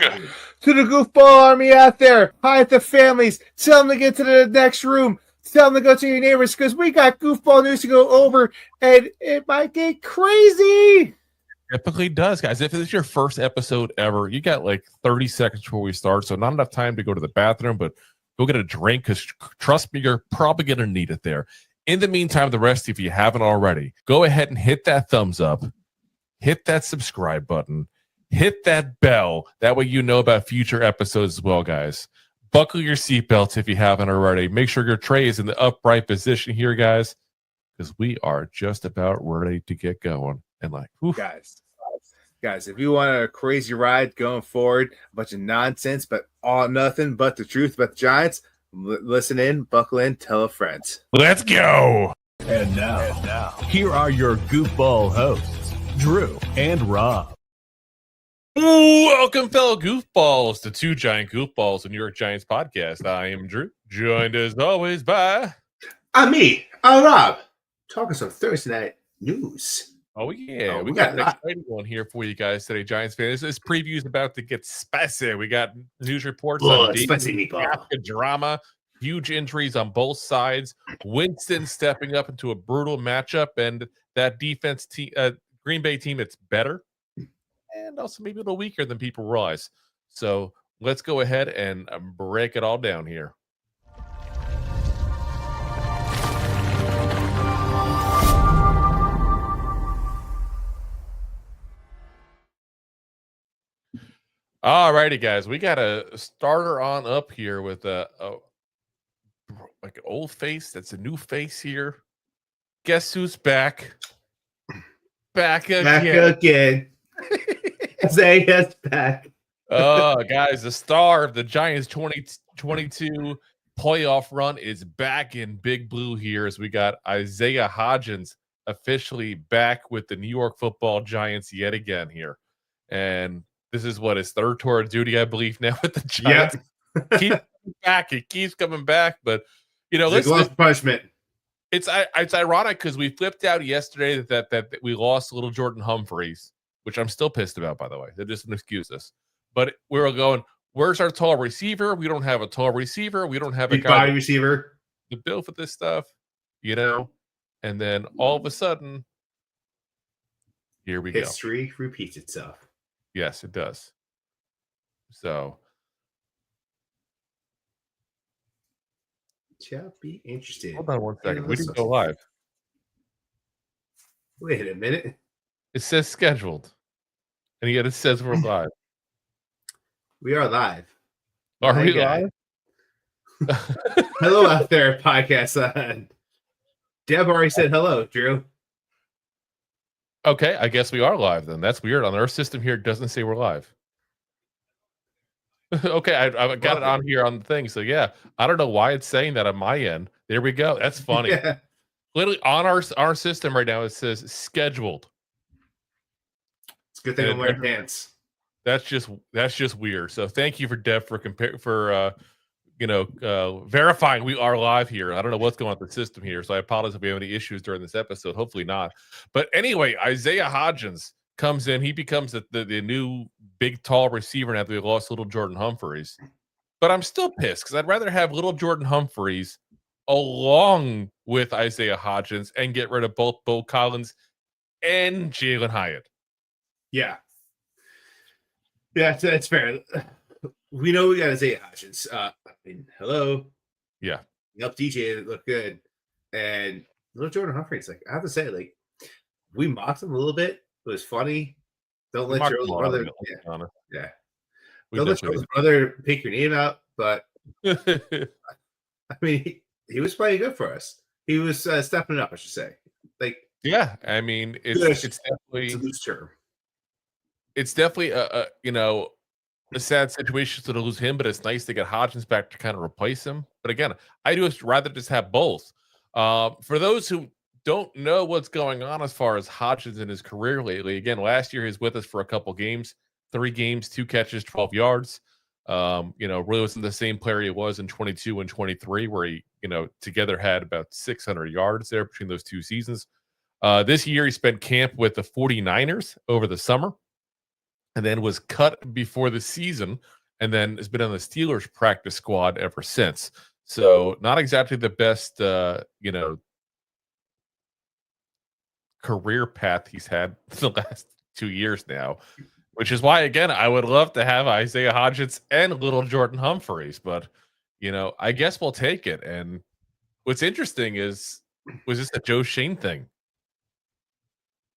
To the goofball army out there, hi at the families. Tell them to get to the next room. Tell them to go to your neighbors because we got goofball news to go over, and it might get crazy. Typically does, guys. If it's your first episode ever, you got like 30 seconds before we start, so not enough time to go to the bathroom, but go get a drink because trust me, you're probably going to need it there. In the meantime, the rest, if you haven't already, go ahead and hit that thumbs up, hit that subscribe button, hit that bell. That way you know about future episodes as well, guys. Buckle your seatbelts if you haven't already. Make sure your tray is in the upright position here, guys, because we are just about ready to get going. And like, whew. Guys, if you want a crazy ride going forward, a bunch of nonsense, but all nothing but the truth about the Giants, listen in, buckle in, tell a friend. Let's go. And now, here are your goofball hosts, Drew and Rob. Welcome, fellow goofballs, to Two Giant Goofballs, a New York Giants podcast. I am Drew, joined as always by... I'm Rob. Talking some Thursday night news. Oh, yeah. We got an exciting one here for you guys today, Giants fans. This preview is about to get spicy. We got news reports on Kafka drama, huge injuries on both sides, Winston stepping up into a brutal matchup, and that defense Green Bay team that's better and also maybe a little weaker than people realize. So let's go ahead and break it all down here. All righty, guys. We got a starter on up here with a like an old face. That's a new face here. Guess who's back? Back again. Isaiah's back. Guys, the star of the Giants 2022 playoff run is back in Big Blue here as we got Isaiah Hodgins officially back with the New York Football Giants yet again here. And this is what his third tour of duty, I believe, now with the Giants. Yep. Keep back. He keeps coming back. But, you know, it's punishment. It's ironic because we flipped out yesterday that we lost little Jordan Humphreys, which I'm still pissed about, by the way. That doesn't excuse us. But we were going, where's our tall receiver? We don't have a tall receiver. We don't have a guy body receiver to build for this stuff, you know? And then all of a sudden, here we go. History repeats itself. Yes, it does. So, shall be interested. Hold on one second. We didn't go live. Wait a minute. It says scheduled, and yet it says we're live. We are live. Are we live? Hello out there, podcast. Deb already said hello, Drew. Okay, I guess we are live then. That's weird. On our system here, it doesn't say we're live. Okay, I got it on here on the thing. So, yeah, I don't know why it's saying that on my end. There we go. That's funny. Yeah. Literally on our system right now, it says scheduled. It's a good thing I'm wearing pants. That's just weird. So thank you for Deb for verifying we are live here. I don't know what's going on with the system here, so I apologize if we have any issues during this episode. Hopefully not. But anyway, Isaiah Hodgins comes in. He becomes the new big, tall receiver now that we lost little Jordan Humphreys. But I'm still pissed because I'd rather have little Jordan Humphreys along with Isaiah Hodgins and get rid of both Bo Collins and Jalen Hyatt. Yeah. Yeah, that's fair. We know we got Isaiah Hodgins. Hello. Yeah. Help DJ look good. And little Jordan Humphreys, like I have to say, like we mocked him a little bit. It was funny. Don't let your older brother. Yeah. Don't let your older brother pick your name out. But I mean, he was playing good for us. He was stepping up, I should say. Like, yeah, I mean, it's definitely a loose term. It's definitely a sad situation to lose him, but it's nice to get Hodgins back to kind of replace him. But again, I'd rather just have both. For those who don't know what's going on as far as Hodgins in his career lately, again, last year he's with us for a couple games, 3 games, 2 catches, 12 yards. Really wasn't the same player he was in 22 and 23, where he, together had about 600 yards there between those 2 seasons. This year he spent camp with the 49ers over the summer. and then was cut before the season, and then has been on the Steelers practice squad ever since. So not exactly the best, career path he's had the last 2 years now, which is why, again, I would love to have Isaiah Hodgins and little Jordan Humphreys, but, I guess we'll take it. And what's interesting is, was this a Joe Shane thing?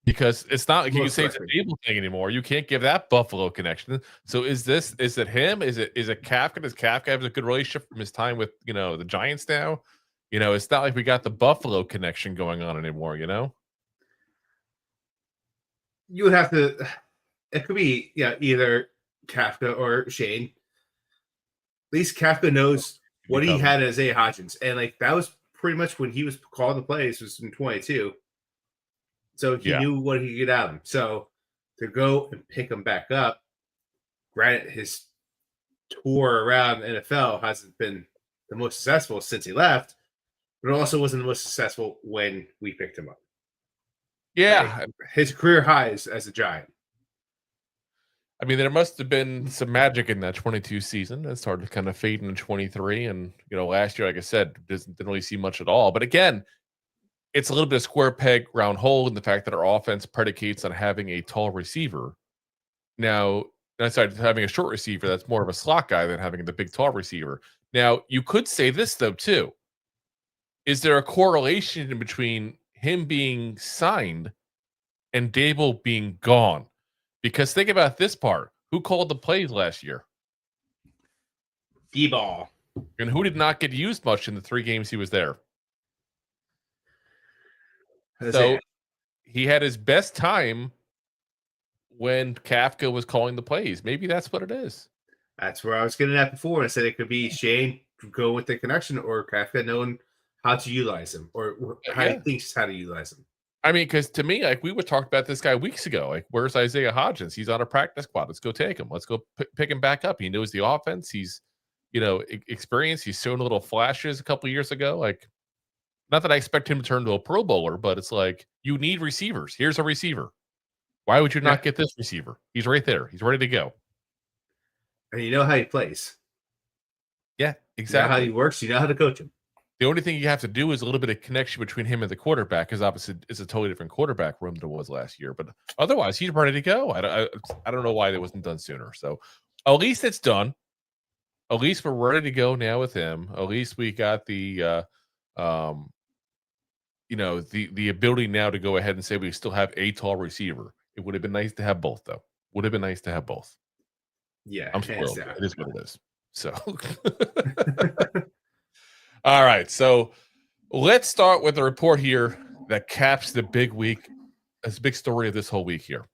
Because it's not like you can say it's a Daboll thing anymore. You can't give that Buffalo connection. So is it him? Is it Kafka? Does Kafka have a good relationship from his time with, the Giants now? It's not like we got the Buffalo connection going on anymore, You would have to, it could be either Kafka or Shane. At least Kafka knows what he had as Isaiah Hodgins. And that was pretty much when he was called the plays, was in 22. So he knew what he could get out of him. So to go and pick him back up, granted, his tour around the NFL hasn't been the most successful since he left, but it also wasn't the most successful when we picked him up. Yeah. His career highs as a Giant. I mean, there must have been some magic in that 22 season. It started to kind of fade in 23. And, last year, like I said, didn't really see much at all. But again, it's a little bit of square peg, round hole in the fact that our offense predicates on having a tall receiver. Now, aside from having a short receiver, that's more of a slot guy than having the big, tall receiver. Now, you could say this, though, too. Is there a correlation between him being signed and Daboll being gone? Because think about this part. Who called the plays last year? D-ball. And who did not get used much in the 3 games he was there? So he had his best time when Kafka was calling the plays. Maybe that's what it is. That's where I was getting at before. I said it could be Shane go with the connection, or Kafka knowing how to utilize him, or how he thinks how to utilize him. I mean, because to me, we would talk about this guy weeks ago. Where's Isaiah Hodgins? He's on a practice squad. Let's go take him. Let's go pick him back up. He knows the offense. He's, experienced. He's shown little flashes a couple years ago. Not that I expect him to turn to a Pro Bowler, but it's you need receivers. Here's a receiver. Why would you not get this receiver? He's right there. He's ready to go. And you know how he plays. Yeah, exactly. You know how he works. You know how to coach him. The only thing you have to do is a little bit of connection between him and the quarterback, because obviously it's a totally different quarterback room than it was last year. But otherwise, he's ready to go. I don't know why that wasn't done sooner. So at least it's done. At least we're ready to go now with him. At least we got the the ability now to go ahead and say we still have a tall receiver. It would have been nice to have both, though. Would have been nice to have both. Yeah, I'm spoiled. It is what it is. So, all right. So let's start with a report here that caps the big week. That's the big story of this whole week here.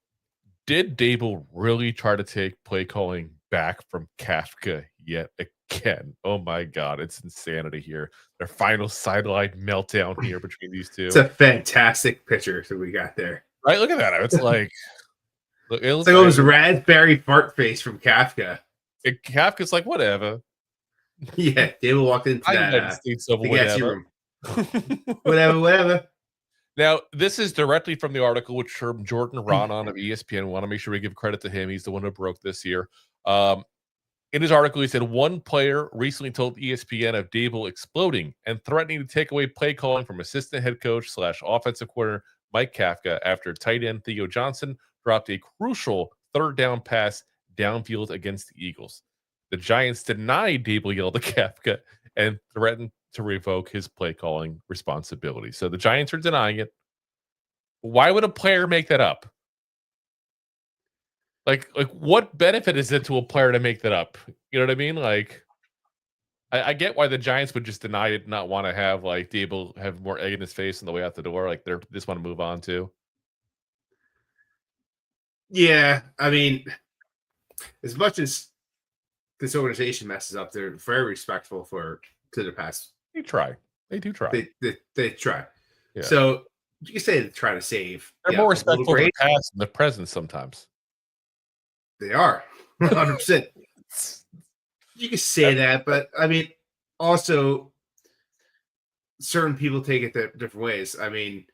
Did Daboll really try to take play calling back from Kafka yet again? Oh my God, it's insanity here. Their final sideline meltdown here between these two. It's a fantastic picture that we got there. Right, look at that. It's like it's almost raspberry fart face from Kafka. Kafka's like, whatever. Yeah, Daboll walked into that whatever. whatever. Now, this is directly from the article, which from Jordan Ronan of ESPN. We want to make sure we give credit to him. He's the one who broke this here. In his article, he said one player recently told ESPN of Daboll exploding and threatening to take away play calling from assistant head coach / offensive coordinator Mike Kafka after tight end Theo Johnson dropped a crucial 3rd down pass downfield against the Eagles. The Giants denied Daboll yelled at Kafka and threatened to revoke his play calling responsibility. So the Giants are denying it. Why would a player make that up? Like what benefit is it to a player to make that up? You know what I mean? I get why the Giants would just deny it, not want to have Daboll have more egg in his face on the way out the door. They just want to move on too. Yeah, I mean, as much as this organization messes up, they're very respectful to the past. They try. They do try. They try. Yeah. So you can say they try to save. They're more respectful of the past than the present sometimes. They are 100%. You can say that, but I mean, also certain people take it different ways. I mean,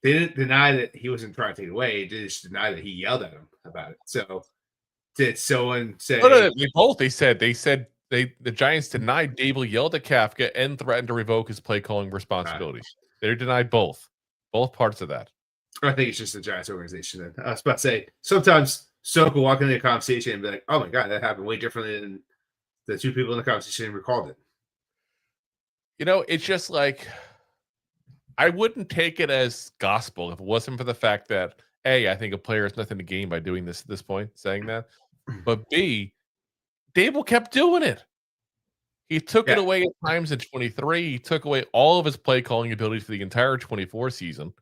they didn't deny that he wasn't trying to take it away. They just denied that he yelled at him. about it. So did someone say? No, they both. They said the Giants denied Daboll yelled at Kafka and threatened to revoke his play calling responsibilities. They denied both parts of that. I think it's just the Giants organization. Then I was about to say sometimes someone can walk into a conversation and be like, "Oh my god, that happened way differently than the two people in the conversation recalled it." It's just like I wouldn't take it as gospel if it wasn't for the fact that A, I think a player has nothing to gain by doing this at this point, saying that. But B, Daboll kept doing it. He took it away at times in 23. He took away all of his play calling abilities for the entire 24 season.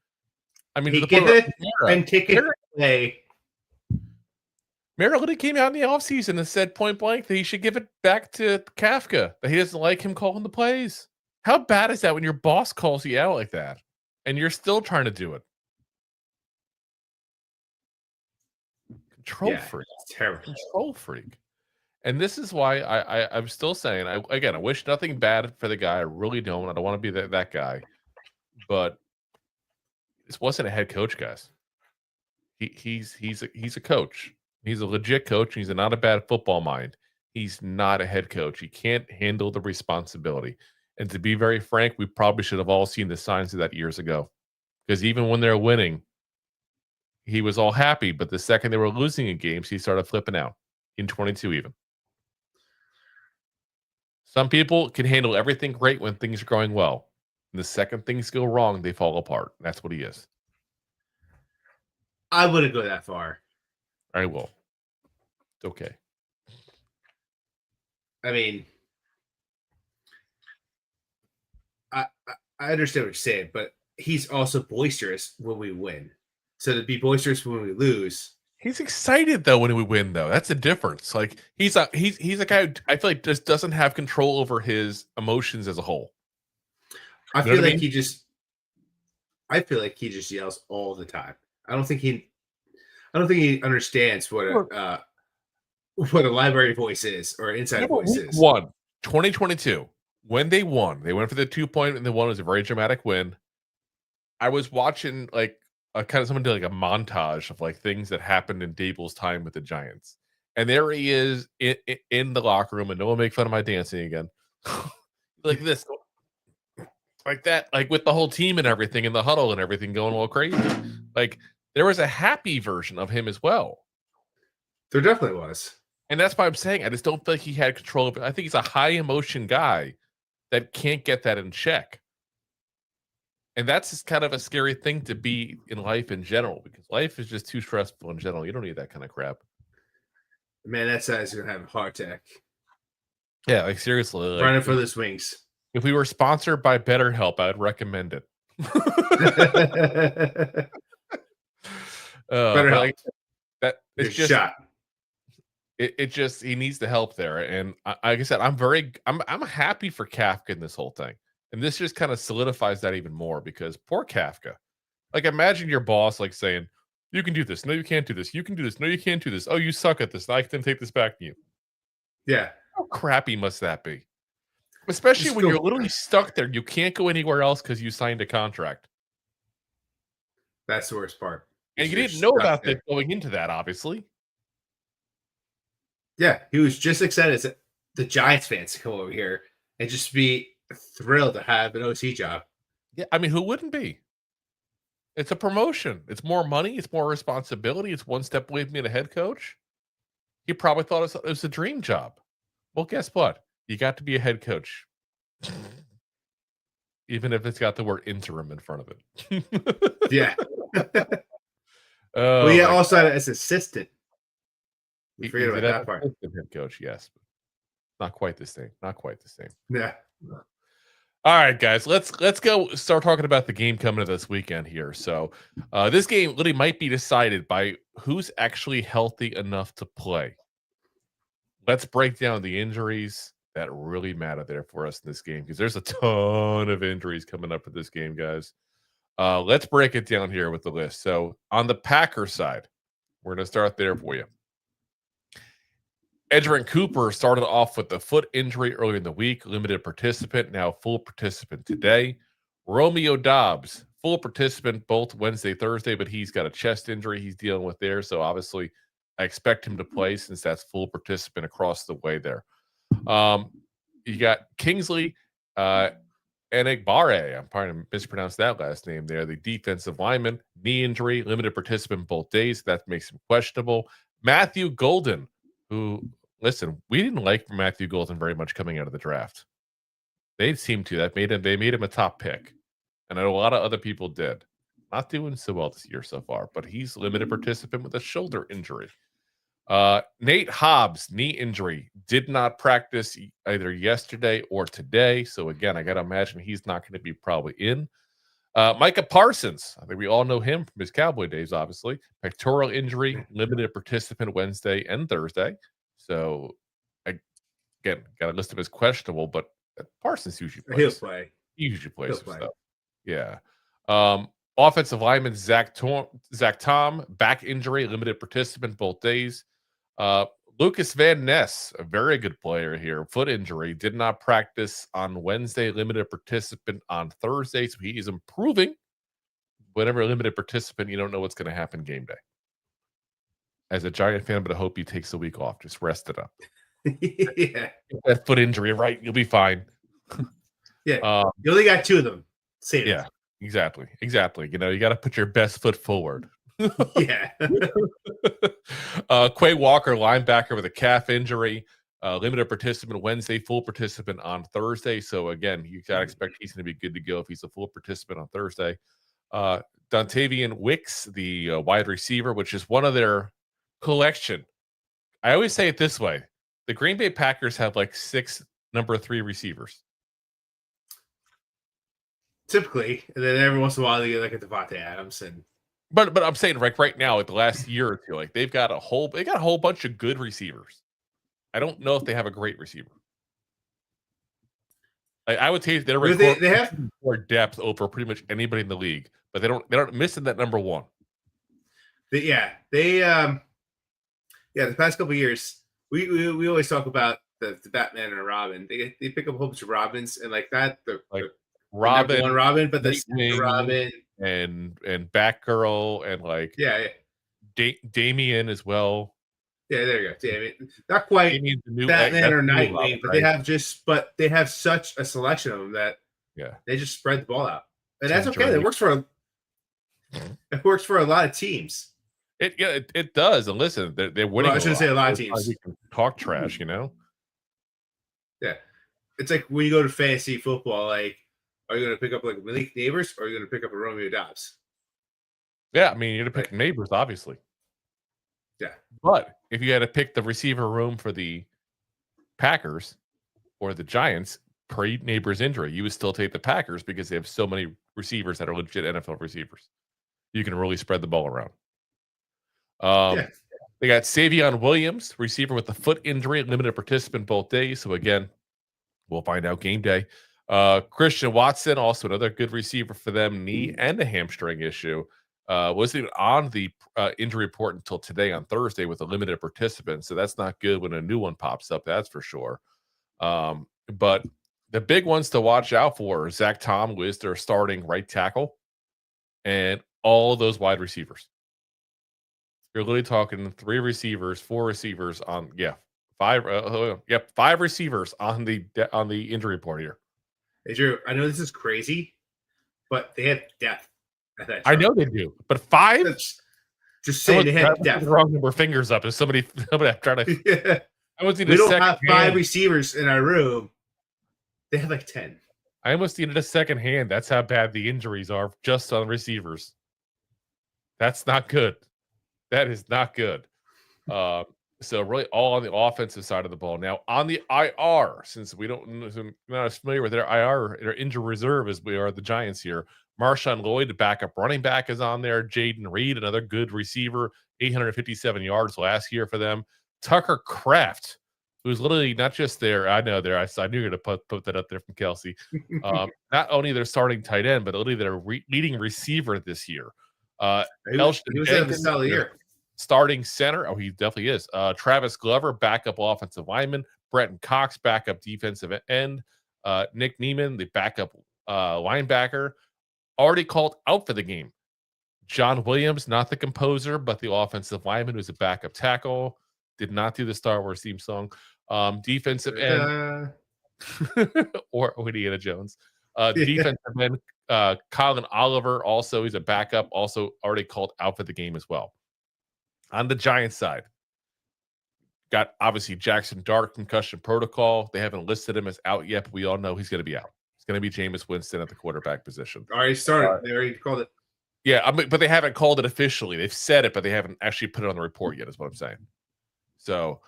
I mean, he give it and take it away. Maryland came out in the offseason and said point blank that he should give it back to Kafka, that he doesn't like him calling the plays. How bad is that when your boss calls you out like that and you're still trying to do it? Control freak. It's terrible. Control freak. And this is why I'm still saying, I wish nothing bad for the guy. I really don't. I don't want to be that guy. But this wasn't a head coach, guys. He's a coach. He's a legit coach. He's not a bad football mind. He's not a head coach. He can't handle the responsibility. And to be very frank, we probably should have all seen the signs of that years ago. Because even when they're winning, he was all happy. But the second they were losing in games, he started flipping out. In 22 even. Some people can handle everything great when things are going well. And the second things go wrong, they fall apart. That's what he is. I wouldn't go that far. I will. It's okay. I mean, I understand what you're saying, but he's also boisterous when we win. So to be boisterous when we lose. He's excited though when we win, though. That's the difference. Like he's a guy who I feel like just doesn't have control over his emotions as a whole. I feel like he just yells all the time. I don't think he understands what a library voice is or an inside voice is. 2022. When they won for the 2-point and the one was a very dramatic win. I was watching like kind of someone did like a montage of like things that happened in Daboll's time with the Giants. And there he is in the locker room, and no one make fun of my dancing again. Like this. Like that, like with the whole team and everything, and the huddle and everything going all crazy. Like there was a happy version of him as well. There definitely was. And that's why I'm saying I just don't feel like he had control of it. I think he's a high emotion guy that can't get that in check. And that's just kind of a scary thing to be in life in general, because life is just too stressful in general. You don't need that kind of crap. Man, that guy's going to have a heart attack. Yeah, like seriously. Like, running for the swings. If we were sponsored by BetterHelp, I would recommend it. BetterHelp. Like, that it's just shot. It just he needs the help there. And like I said, I'm happy for Kafka in this whole thing. And this just kind of solidifies that even more, because poor Kafka. Like imagine your boss like saying, "You can do this. No, you can't do this. You can do this. No, you can't do this. Oh, you suck at this. I can take this back from you." Yeah. How crappy must that be? Especially when you're literally stuck there. You can't go anywhere else because you signed a contract. That's the worst part. And you didn't know about that going into that, obviously. Yeah, he was just excited as the Giants fans to come over here and just be thrilled to have an OC job. Yeah, I mean, who wouldn't be? It's a promotion. It's more money. It's more responsibility. It's one step away from being a head coach. He probably thought it was a dream job. Well, guess what? You got to be a head coach. Even if it's got the word interim in front of it. Yeah. Well, yeah, also as assistant. We forget about that part. Head coach, yes. Not quite the same. Not quite the same. Yeah. All right, guys, let's go start talking about the game coming to this weekend here. So this game literally might be decided by who's actually healthy enough to play. Let's break down the injuries that really matter there for us in this game, because there's a ton of injuries coming up for this game, guys. Let's break it down here with the list. So on the Packers side, we're going to start there for you. Edgerrin Cooper started off with a foot injury earlier in the week, limited participant, now full participant today. Romeo Doubs, full participant both Wednesday, Thursday, but he's got a chest injury he's dealing with there, so obviously I expect him to play since that's full participant across the way there. You got Kingsley Enagbare. I'm probably mispronounced that last name there. The defensive lineman, knee injury, limited participant both days. That makes him questionable. Matthew Golden, who, listen, we didn't like Matthew Golden very much coming out of the draft. They seemed to. They made him a top pick. And I know a lot of other people did. Not doing so well this year so far, but he's limited participant with a shoulder injury. Nate Hobbs, knee injury, did not practice either yesterday or today. So again, I got to imagine he's not going to be probably in. Micah Parsons, I think we all know him from his Cowboy days, obviously. Pectoral injury, limited participant Wednesday and Thursday. So again, got to list him as questionable, but Parsons usually plays. He'll play. He usually plays some stuff. Yeah. Offensive lineman Zach Tom, back injury, limited participant both days. Lucas Van Ness, a very good player here, foot injury, did not practice on Wednesday, limited participant on Thursday, so he is improving. Whenever limited participant, you don't know what's going to happen game day. As a Giant fan, but I hope he takes a week off. Just rest it up. Yeah. Get that foot injury right, you'll be fine. Yeah. You only got 2 of them. Save yeah. It. Exactly. You know, you got to put your best foot forward. Yeah. Quay Walker, linebacker with a calf injury, limited participant Wednesday, full participant on Thursday. So again, you got to expect he's going to be good to go if he's a full participant on Thursday. Dontavian Wicks, the wide receiver, which is one of their collection. I always say it this way: the Green Bay Packers have like 6 number 3 receivers. Typically, and then every once in a while they get like a Devontae Adams and. But I'm saying like right now, like the last year or two, like they got a whole bunch of good receivers. I don't know if they have a great receiver. Like, I would say they have more depth over pretty much anybody in the league, but they're missing that number 1. The past couple of years we always talk about the Batman and a Robin. They pick up a whole bunch of Robins and like that the Robin, one Robin, but the Robin and Batgirl and like Damien as well. Yeah, there you go. Damien, not quite Batman or Nightwing, but they have such a selection of them that they just spread the ball out, and that's okay. It works for a lot of teams. It does. And listen, they're winning. Well, I shouldn't say a lot of teams. We can talk trash, you know. Yeah, it's like when you go to fantasy football, like. Are you going to pick up like Malik Neighbors or are you going to pick up a Romeo Doubs? Yeah, I mean, you're going to pick Neighbors, obviously. Yeah. But if you had to pick the receiver room for the Packers or the Giants pre Neighbors injury, you would still take the Packers because they have so many receivers that are legit NFL receivers. You can really spread the ball around. They got Savion Williams, receiver with the foot injury, limited participant both days. So again, we'll find out game day. Christian Watson, also another good receiver for them, knee and a hamstring issue. Wasn't even on the injury report until today on Thursday with a limited participant. So that's not good when a new one pops up, that's for sure. But the big ones to watch out for are Zach Tom, who is their starting right tackle, and all those wide receivers. You're literally talking 4 receivers on 5 receivers on the injury report here. Hey, Drew, I know this is crazy, but they have depth at that. I know they do, but 5. Just saying they have depth. The wrong number of fingers up. Is somebody I'm trying to? Yeah. We don't have 5 receivers in our room. They have like 10. I almost needed a second hand. That's how bad the injuries are just on receivers. That's not good. That is not good. So really all on the offensive side of the ball. Now on the IR, since we're not as familiar with their IR, their injury reserve as we are the Giants here. Marshawn Lloyd, the backup running back, is on there. Jaden Reed, another good receiver, 857 yards last year for them. Tucker Kraft, who's literally not just there. I know there. I knew you were going to put that up there from Kelsey. Not only their starting tight end, but literally their leading receiver this year. He was at the start of the year. Starting center. Oh, he definitely is. Travis Glover, backup offensive lineman. Bretton Cox, backup defensive end. Nick Neiman, the backup linebacker, already called out for the game. John Williams, not the composer, but the offensive lineman who's a backup tackle, did not do the Star Wars theme song. Defensive end, or Indiana Jones. Defensive end, Colin Oliver, also he's a backup, also already called out for the game as well. On the Giants side, got obviously Jackson Dart concussion protocol. They haven't listed him as out yet, but we all know he's going to be out. It's going to be Jameis Winston at the quarterback position. Already started. They already called it. Yeah, I mean, but they haven't called it officially. They've said it, but they haven't actually put it on the report yet, is what I'm saying. So,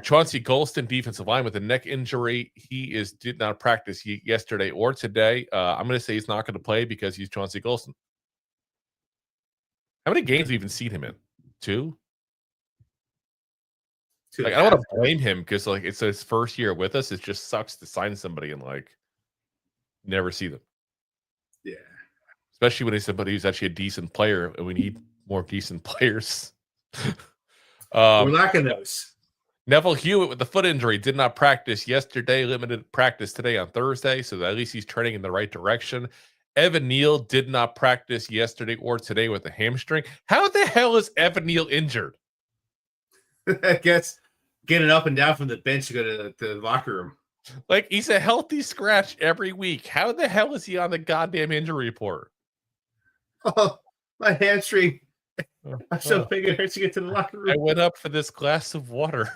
Chauncey Golston, defensive line with a neck injury. He did not practice yesterday or today. I'm going to say he's not going to play because he's Chauncey Golston. How many games have you even seen him in? 2? Like, I don't want to blame him because like it's his first year with us. It just sucks to sign somebody and like never see them. Yeah. Especially when he's somebody who's actually a decent player, and we need more decent players. We're lacking those. Neville Hewitt with the foot injury did not practice yesterday, limited practice today on Thursday, so at least he's trending in the right direction. Evan Neal did not practice yesterday or today with a hamstring. How the hell is Evan Neal injured? I guess getting up and down from the bench to go to the locker room. Like, he's a healthy scratch every week. How the hell is he on the goddamn injury report? Oh, my hamstring. I'm so big it hurts to get to the locker room. I went up for this glass of water.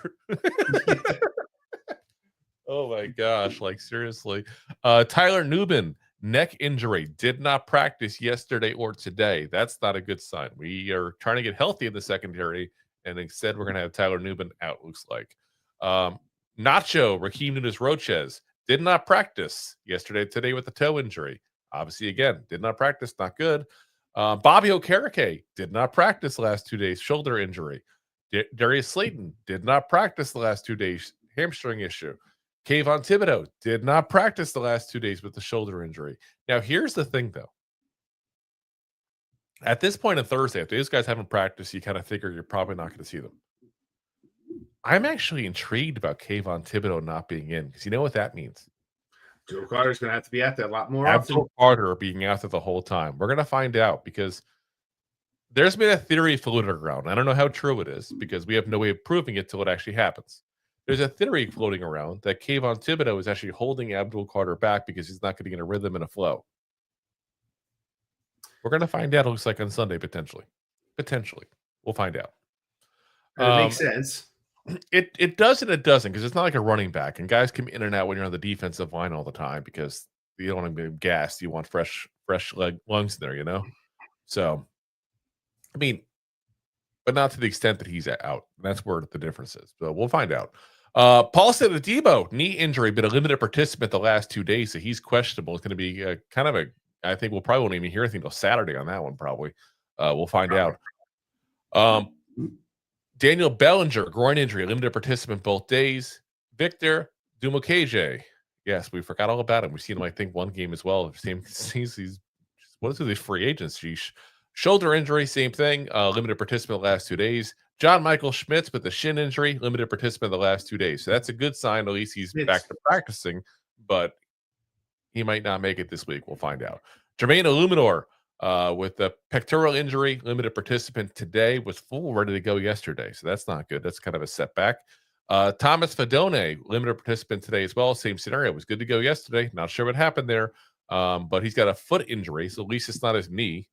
Oh my gosh, like seriously. Tyler Newman, neck injury, did not practice yesterday or today. That's not a good sign. We are trying to get healthy in the secondary, and instead we're going to have Tyler Newman out, looks like. Nacho, Raheem Nunez-Roches, did not practice yesterday, today with a toe injury. Obviously, again, did not practice, not good. Bobby Okereke did not practice the last 2 days, shoulder injury. Darius Slayton did not practice the last 2 days, hamstring issue. Kayvon Thibodeau did not practice the last 2 days with the shoulder injury. Now, here's the thing, though. At this point on Thursday, if these guys haven't practiced, you kind of figure you're probably not going to see them. I'm actually intrigued about Kayvon Thibodeau not being in, because you know what that means. Joe Carter's going to have to be out there a lot more often. Joe Carter being out there the whole time. We're going to find out, because there's been a theory floated around. I don't know how true it is, because we have no way of proving it till it actually happens. There's a theory floating around that Kayvon Thibodeau is actually holding Abdul Carter back because he's not getting in a rhythm and a flow. We're going to find out, it looks like, on Sunday, potentially. Potentially. We'll find out. It makes sense. It does and it doesn't, because it's not like a running back, and guys come in and out when you're on the defensive line all the time because you don't want to be gassed. You want fresh lungs there, you know? So, I mean, but not to the extent that he's out. That's where the difference is. So we'll find out. Paul Adebo, knee injury, been a limited participant the last 2 days, so he's questionable. It's going to be kind of I think we'll probably won't even hear anything until Saturday on that one, probably. We'll find out. Daniel Bellinger, groin injury, limited participant both days. Victor Dumokeje. Yes, we forgot all about him. We've seen him, I think, one game as well. He's what is it, free agents? Shoulder injury, same thing. Limited participant the last 2 days. John Michael Schmitz with the shin injury, limited participant the last 2 days. So that's a good sign. At least he's back to practicing, but he might not make it this week. We'll find out. Jermaine Illuminor, with the pectoral injury, limited participant today, was full ready to go yesterday. So that's not good. That's kind of a setback. Thomas Fedone, limited participant today as well. Same scenario. Was good to go yesterday. Not sure what happened there. But he's got a foot injury, so at least it's not his knee.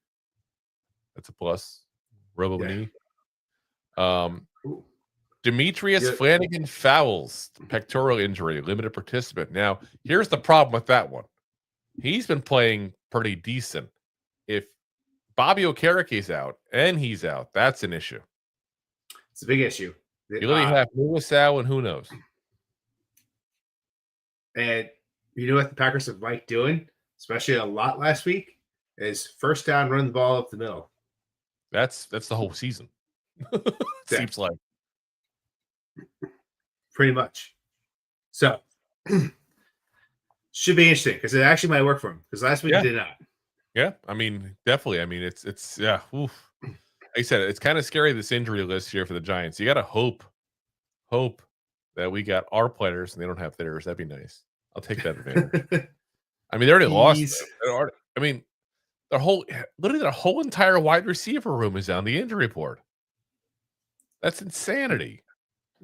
That's a plus. Knee. Demetrius Flanagan Fowles, pectoral injury, limited participant. Now, here's the problem with that one. He's been playing pretty decent. If Bobby Okereke's out and he's out, that's an issue. It's a big issue. You really have Lewis Al and who knows. And you know what the Packers have liked doing, especially a lot last week, is first down, run the ball up the middle. That's the whole season. Seems like. Pretty much. So, should be interesting because it actually might work for him because last week it did not. Yeah, I mean, definitely. I mean, it's yeah. Oof. Like I said, it's kind of scary, this injury list here for the Giants. You got to hope that we got our players and they don't have theirs. That'd be nice. I'll take that advantage. I mean, they already lost. I mean, literally their whole entire wide receiver room is on the injury report. That's insanity.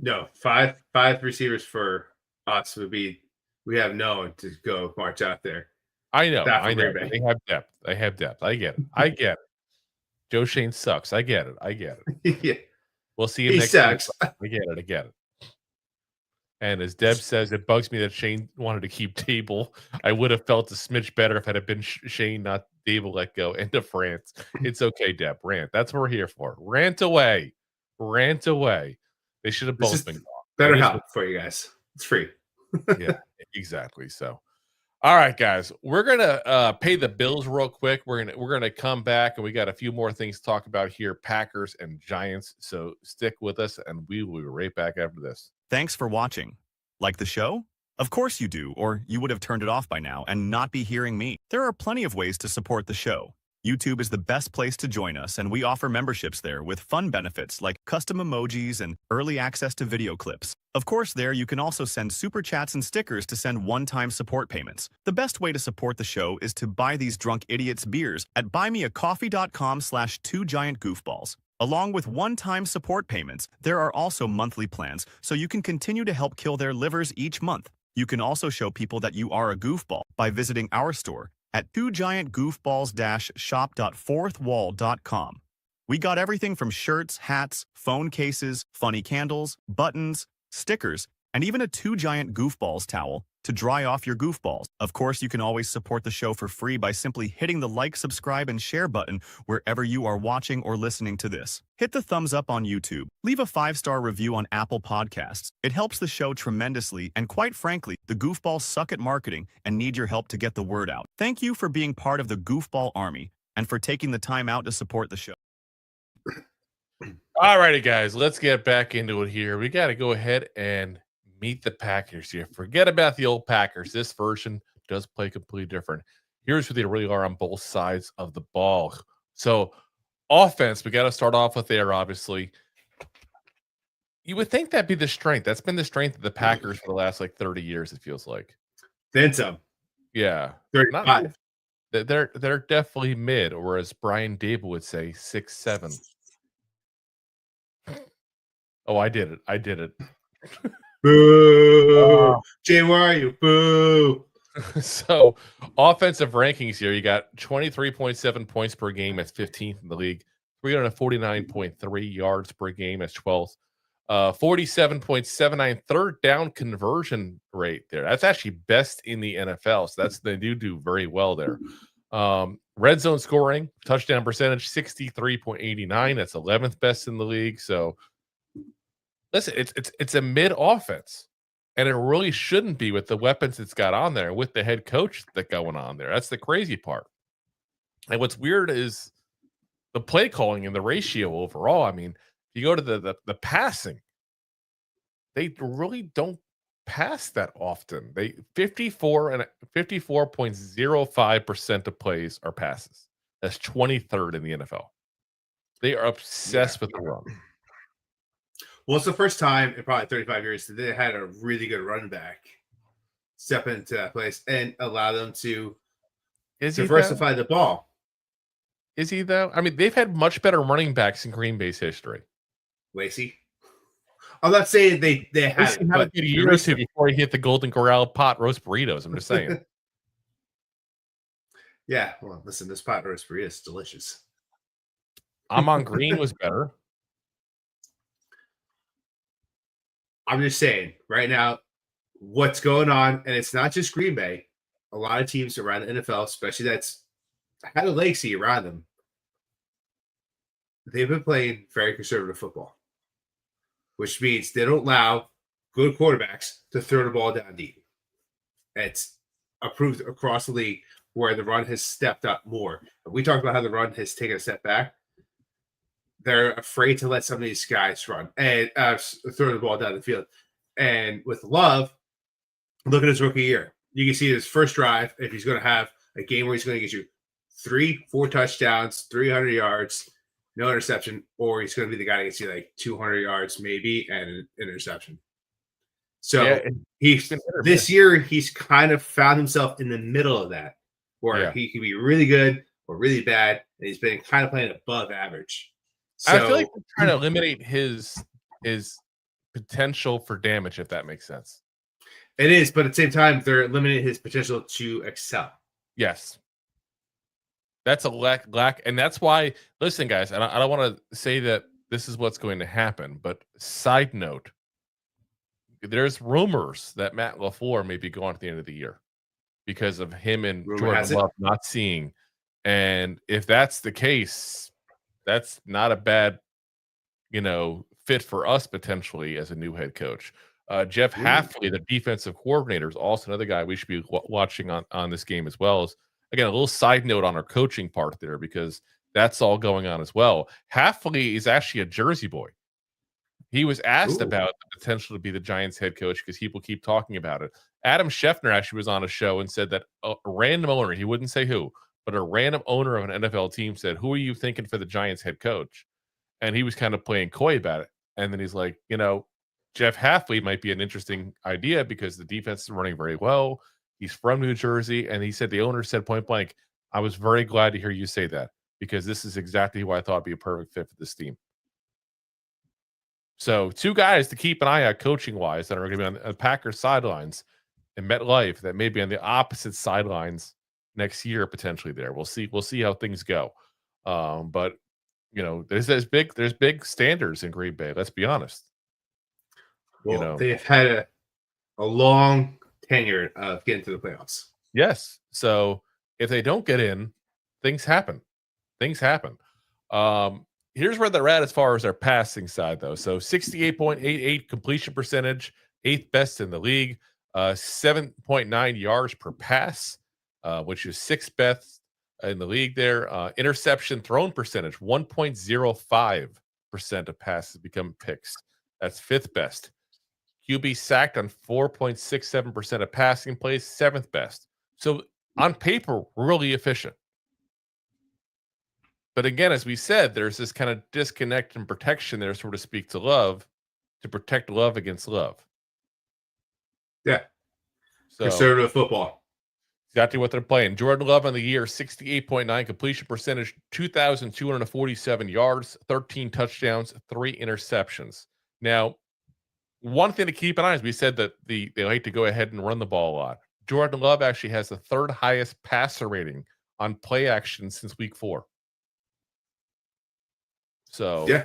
No, five receivers for us would be. We have no one to go march out there. I know. They have depth. I get it. I get it. Joe Shane sucks. I get it. Yeah. We'll see him next sucks. week. I get it. And as Deb says, it bugs me that Shane wanted to keep Daboll. I would have felt a smidge better if it had been Shane, not Daboll, let go. End of rant. It's okay, Deb. Rant. That's what we're here for. Rant away. They should have both been gone. Better help for you guys. It's free. Yeah, exactly. So, all right, guys, we're gonna pay the bills real quick. We're gonna come back, and we got a few more things to talk about here: Packers and Giants. So stick with us, and we will be right back after this. Thanks for watching. Like the show? Of course you do, or you would have turned it off by now and not be hearing me. There are plenty of ways to support the show. YouTube is the best place to join us, and we offer memberships there with fun benefits like custom emojis and early access to video clips. Of course, there you can also send super chats and stickers to send one-time support payments. The best way to support the show is to buy these drunk idiots beers at buymeacoffee.com/2giantgoofballs. Along with one-time support payments, there are also monthly plans, so you can continue to help kill their livers each month. You can also show people that you are a goofball by visiting our store at 2giantgoofballs-shop.fourthwall.com. We got everything from shirts, hats, phone cases, funny candles, buttons, stickers, and even a 2 Giant Goofballs towel to dry off your goofballs. Of course, you can always support the show for free by simply hitting the like, subscribe, and share button wherever you are watching or listening to this. Hit the thumbs up on YouTube. Leave a 5-star review on Apple Podcasts. It helps the show tremendously, and quite frankly, the goofballs suck at marketing and need your help to get the word out. Thank you for being part of the Goofball Army and for taking the time out to support the show. All righty, guys, let's get back into it here. We got to go ahead and meet the Packers here. Forget about the old Packers. This version does play completely different. Here's who they really are on both sides of the ball. So, offense, we got to start off with there, obviously. You would think that'd be the strength. That's been the strength of the Packers for the last, 30 years, it feels like. Then some. Yeah. 35. They're definitely mid, or as Brian Daboll would say, 6'7". Oh, I did it. Boo! Jay, where are you? Boo! So, offensive rankings here, you got 23.7 points per game. That's 15th in the league. 349.3 yards per game. That's 12th. 47.79 third down conversion rate there. That's actually best in the NFL. So they do very well there. Red zone scoring, touchdown percentage, 63.89. That's 11th best in the league. So, listen, it's a mid offense, and it really shouldn't be with the weapons it's got on there, with the head coach that's going on there. That's the crazy part. And what's weird is the play calling and the ratio overall. I mean, if you go to the passing, they really don't pass that often. They 54.05% of plays are passes. That's 23rd in the NFL. They are obsessed with the run. Well, it's the first time in probably 35 years that they had a really good run back step into that place and allow them to diversify the ball. Is he, though? I mean, they've had much better running backs in Green Bay's history. Lacey? I'm not saying they had it, but a year or two before he hit the Golden Corral pot roast burritos. I'm just saying. Yeah, well, listen, this pot roast burrito is delicious. Amon Green was better. I'm just saying, right now, what's going on, and it's not just Green Bay. A lot of teams around the NFL, especially that's had a legacy around them, they've been playing very conservative football, which means they don't allow good quarterbacks to throw the ball down deep. It's approved across the league where the run has stepped up more. We talked about how the run has taken a step back. They're afraid to let some of these guys run and throw the ball down the field. And with Love, look at his rookie year. You can see his first drive, if he's going to have a game where he's going to get you 3-4 touchdowns, 300 yards, no interception, or he's going to be the guy that gets you 200 yards maybe and an interception. So this year, he's kind of found himself in the middle of that, where he can be really good or really bad, and he's been kind of playing above average. So, I feel like we're trying to eliminate his potential for damage, if that makes sense. It is, but at the same time, they're limiting his potential to excel. Yes. That's a lack. And that's why, listen, guys, I don't want to say that this is what's going to happen, but side note, there's rumors that Matt LaFleur may be gone at the end of the year because of him and Jordan Love not seeing. And if that's the case, that's not a bad, fit for us potentially as a new head coach. Jeff Hafley, the defensive coordinator, is also another guy we should be watching on this game as well. As again, a little side note on our coaching part there, because that's all going on as well. Hafley is actually a Jersey boy. He was asked about the potential to be the Giants head coach because people keep talking about it. Adam Schefter actually was on a show and said that a random owner, he wouldn't say who, but a random owner of an NFL team said, "Who are you thinking for the Giants head coach?" And he was kind of playing coy about it. And then he's like, Jeff Hafley might be an interesting idea because the defense is running very well. He's from New Jersey. And he said, the owner said point blank, "I was very glad to hear you say that because this is exactly who I thought would be a perfect fit for this team." So 2 guys to keep an eye out coaching wise that are going to be on the Packers sidelines and MetLife that may be on the opposite sidelines next year potentially there. We'll see how things go. But there's big standards in Green Bay. Let's be honest. Well, they've had a long tenure of getting to the playoffs. Yes. So if they don't get in, things happen. Here's where they're at as far as their passing side, though. So 68.88 completion percentage, 8th best in the league, 7.9 yards per pass, which is 6th best in the league there. Interception thrown percentage, 1.05% of passes become picks. That's 5th best. QB sacked on 4.67% of passing plays, 7th best. So on paper, really efficient. But again, as we said, there's this kind of disconnect and protection there, so to speak, to protect Love against Love. Yeah. So, conservative football. Exactly what they're playing. Jordan Love on the year, 68.9 completion percentage, 2,247 yards, 13 touchdowns, 3 interceptions. Now, one thing to keep an eye on is we said that they like to go ahead and run the ball a lot. Jordan Love actually has the 3rd highest passer rating on play action since week 4. So yeah,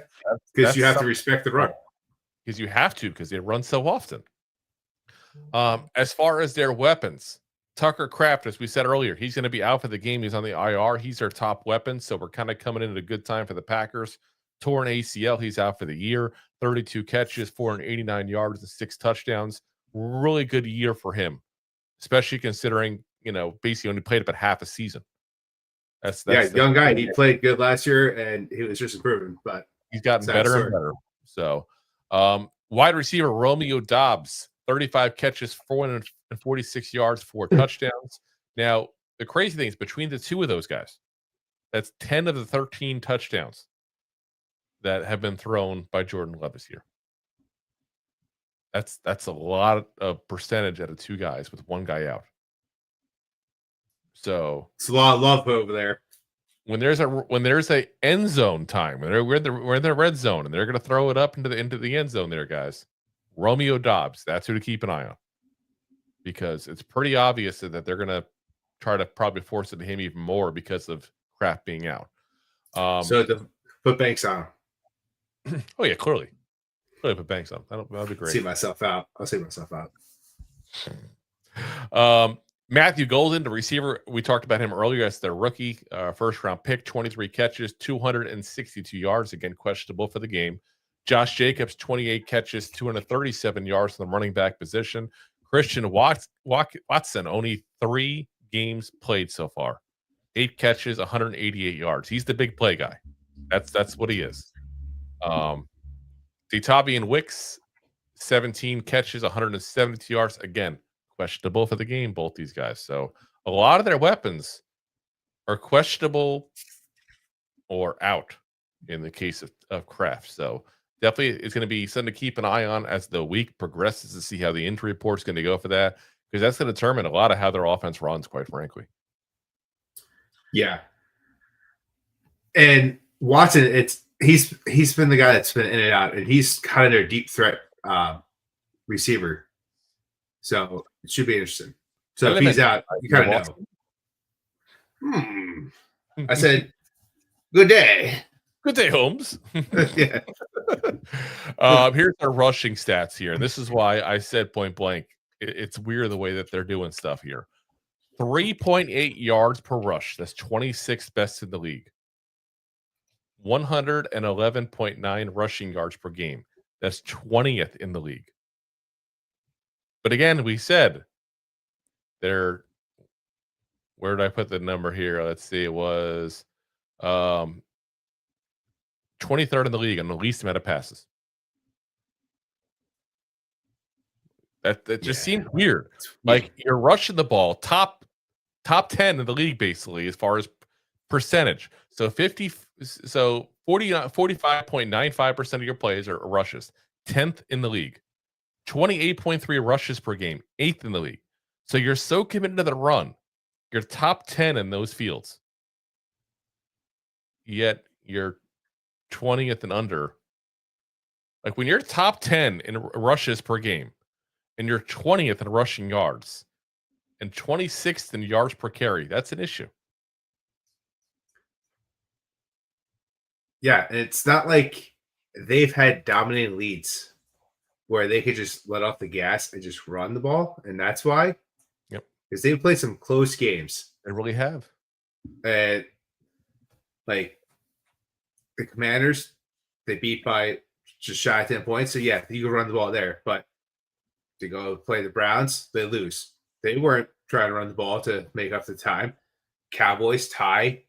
because you have to respect the run. Because you have to, because they run so often. As far as their weapons, Tucker Kraft, as we said earlier, he's going to be out for the game. He's on the IR. He's their top weapon, so we're kind of coming in at a good time for the Packers. Torn ACL, he's out for the year. 32 catches, 489 yards, and 6 touchdowns. Really good year for him, especially considering, basically only played about half a season. That's young guy. He played good last year, and he was just improving. But he's gotten better and better. So, wide receiver Romeo Doubs, 35 catches, 446 yards, 4 touchdowns. Now, the crazy thing is between the 2 of those guys, that's 10 of the 13 touchdowns that have been thrown by Jordan Love this year. That's a lot of percentage out of 2 guys with 1 guy out. So it's a lot of love over there. When there's a end zone time, we're in the red zone, and they're going to throw it up into the end zone there, guys. Romeo Doubs, that's who to keep an eye on, because it's pretty obvious that they're going to try to probably force it to him even more because of Kraft being out. So to put Banks on. Oh yeah, clearly put Banks on. That'll be great. See myself out. I'll see myself out. Matthew Golden, the receiver, we talked about him earlier as their rookie, first-round pick, 23 catches, 262 yards, again, questionable for the game. Josh Jacobs, 28 catches, 237 yards in the running back position. Christian Watson, only 3 games played so far. 8 catches, 188 yards. He's the big play guy. That's what he is. Detavian Wicks, 17 catches, 172 yards. Again, questionable for the game, both these guys. So a lot of their weapons are questionable or out in the case of Kraft. So definitely it's going to be something to keep an eye on as the week progresses to see how the injury report is going to go for that, because that's going to determine a lot of how their offense runs, quite frankly. Yeah. And Watson, he's been the guy that's been in and out, and he's kind of their deep threat receiver. So it should be interesting. So if he's out, you kind of know. I said, good day. Good day, Holmes. Yeah. Here's our rushing stats here. This is why I said point blank. It's weird the way that they're doing stuff here. 3.8 yards per rush. That's 26th best in the league. 111.9 rushing yards per game. That's 20th in the league. But again, we said where did I put the number here? Let's see. It was 23rd in the league on the least amount of passes. That just seemed weird. Like you're rushing the ball, top 10 in the league, basically, as far as percentage. So 45.95% of your plays are rushes, 10th in the league. 28.3 rushes per game, 8th in the league. So you're so committed to the run. You're top 10 in those fields. Yet you're 20th and under. Like when you're top 10 in rushes per game, and you're 20th in rushing yards, and 26th in yards per carry, that's an issue. Yeah, and it's not like they've had dominating leads where they could just let off the gas and just run the ball, and that's why. Yep. Because they've played some close games. They really have. And like the Commanders, they beat by just shy of 10 points. So yeah, you can run the ball there, but to go play the Browns, they lose. They weren't trying to run the ball to make up the time. Cowboys tie,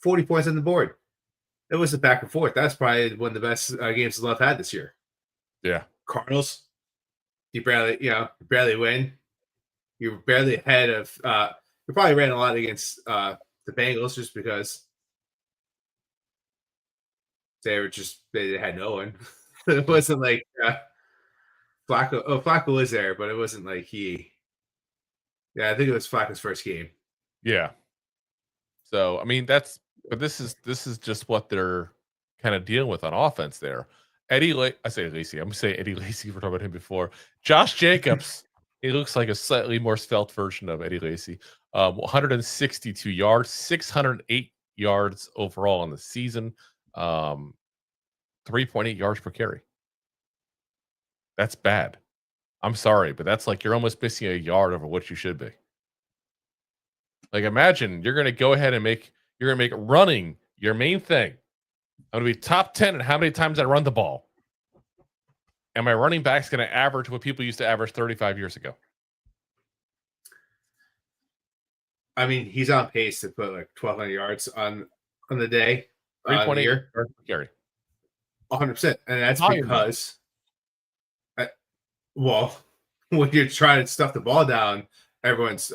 40 points on the board. It was a back and forth. That's probably one of the best games the Love had this year. Yeah. Cardinals, you barely win. You're barely ahead of you probably ran a lot against the Bengals just because they had no one. It wasn't like Flacco. Oh, Flacco was there, but it wasn't like he. Yeah, I think it was Flacco's first game. Yeah. So I mean this is just what they're kind of dealing with on offense there. I say Lacy. I'm gonna say Eddie Lacy. We're talking about him before. Josh Jacobs. He looks like a slightly more svelte version of Eddie Lacy. 162 yards, 608 yards overall in the season. 3.8 yards per carry. That's bad. I'm sorry, but that's like you're almost missing a yard over what you should be. Like imagine you're going to go ahead and make running your main thing. I'm going to be top 10 in how many times I run the ball. And my running back's going to average what people used to average 35 years ago. I mean, he's on pace to put like 1,200 yards on the day. 3.8 yards per carry. 100%. And that's because, when you're trying to stuff the ball down everyone's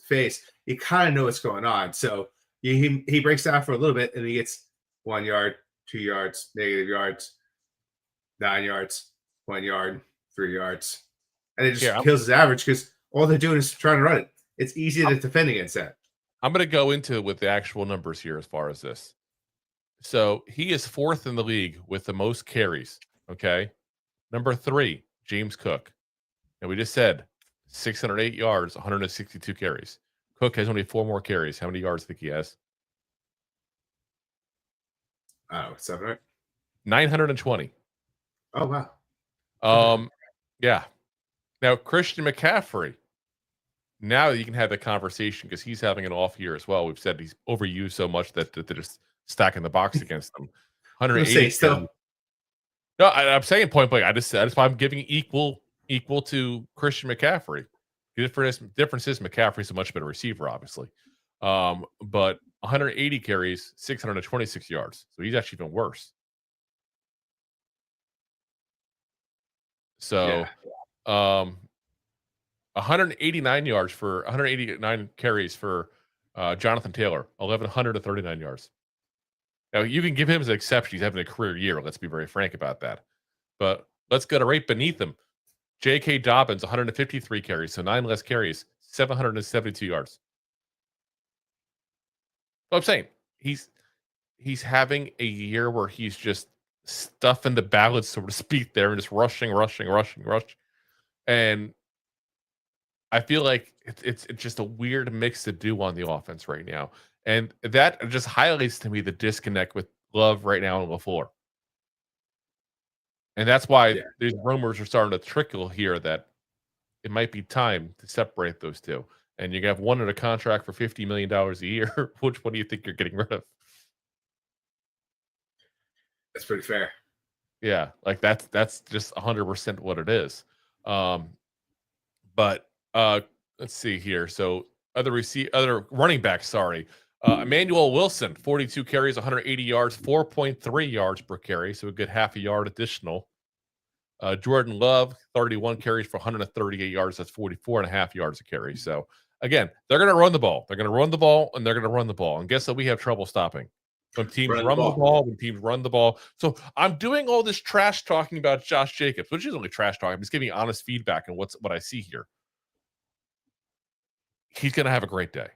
face, you kind of know what's going on. So he breaks down for a little bit and he gets 1 yard, 2 yards, negative yards, 9 yards, 1 yard, 3 yards. And it just kills his average because all they're doing is trying to run it. It's easy to defend against that. I'm going to go into with the actual numbers here as far as this. So he is 4th in the league with the most carries. Okay. Number 3, James Cook. And we just said 608 yards, 162 carries. Cook has only 4 more carries. How many yards do you think he has? Oh, 7, right? 920. Oh, wow. Yeah. Now, Christian McCaffrey. Now you can have the conversation because he's having an off year as well. We've said he's overused so much that they're just stacking the box against them. 180. Still. No, I'm saying point blank. That's why I'm giving equal to Christian McCaffrey. The difference is McCaffrey's a much better receiver, obviously. But 180 carries, 626 yards. So he's actually even worse. So, 189 carries for Jonathan Taylor, 1,139 yards. Now, you can give him as an exception. He's having a career year. Let's be very frank about that. But let's go to right beneath him. J.K. Dobbins, 153 carries, so 9 less carries, 772 yards. What I'm saying, he's having a year where he's just stuffing the ballots, so to speak, there and just rushing. And I feel like it's just a weird mix to do on the offense right now. And that just highlights to me the disconnect with Love right now on LaFleur. And that's why these rumors are starting to trickle here that it might be time to separate those two. And you have one in a contract for $50 million a year. Which one do you think you're getting rid of? That's pretty fair. Yeah, like that's just 100% what it is. But let's see here. So other running backs, sorry. Emmanuel Wilson, 42 carries, 180 yards, 4.3 yards per carry, so a good half a yard additional. Jordan Love, 31 carries for 138 yards. That's 44 and a half yards a carry. So again, they're going to run the ball. They're going to run the ball, and they're going to run the ball. And guess what? We have trouble stopping. When teams run the ball. So I'm doing all this trash talking about Josh Jacobs, which isn't really trash talking. I'm just giving honest feedback on what I see here. He's going to have a great day.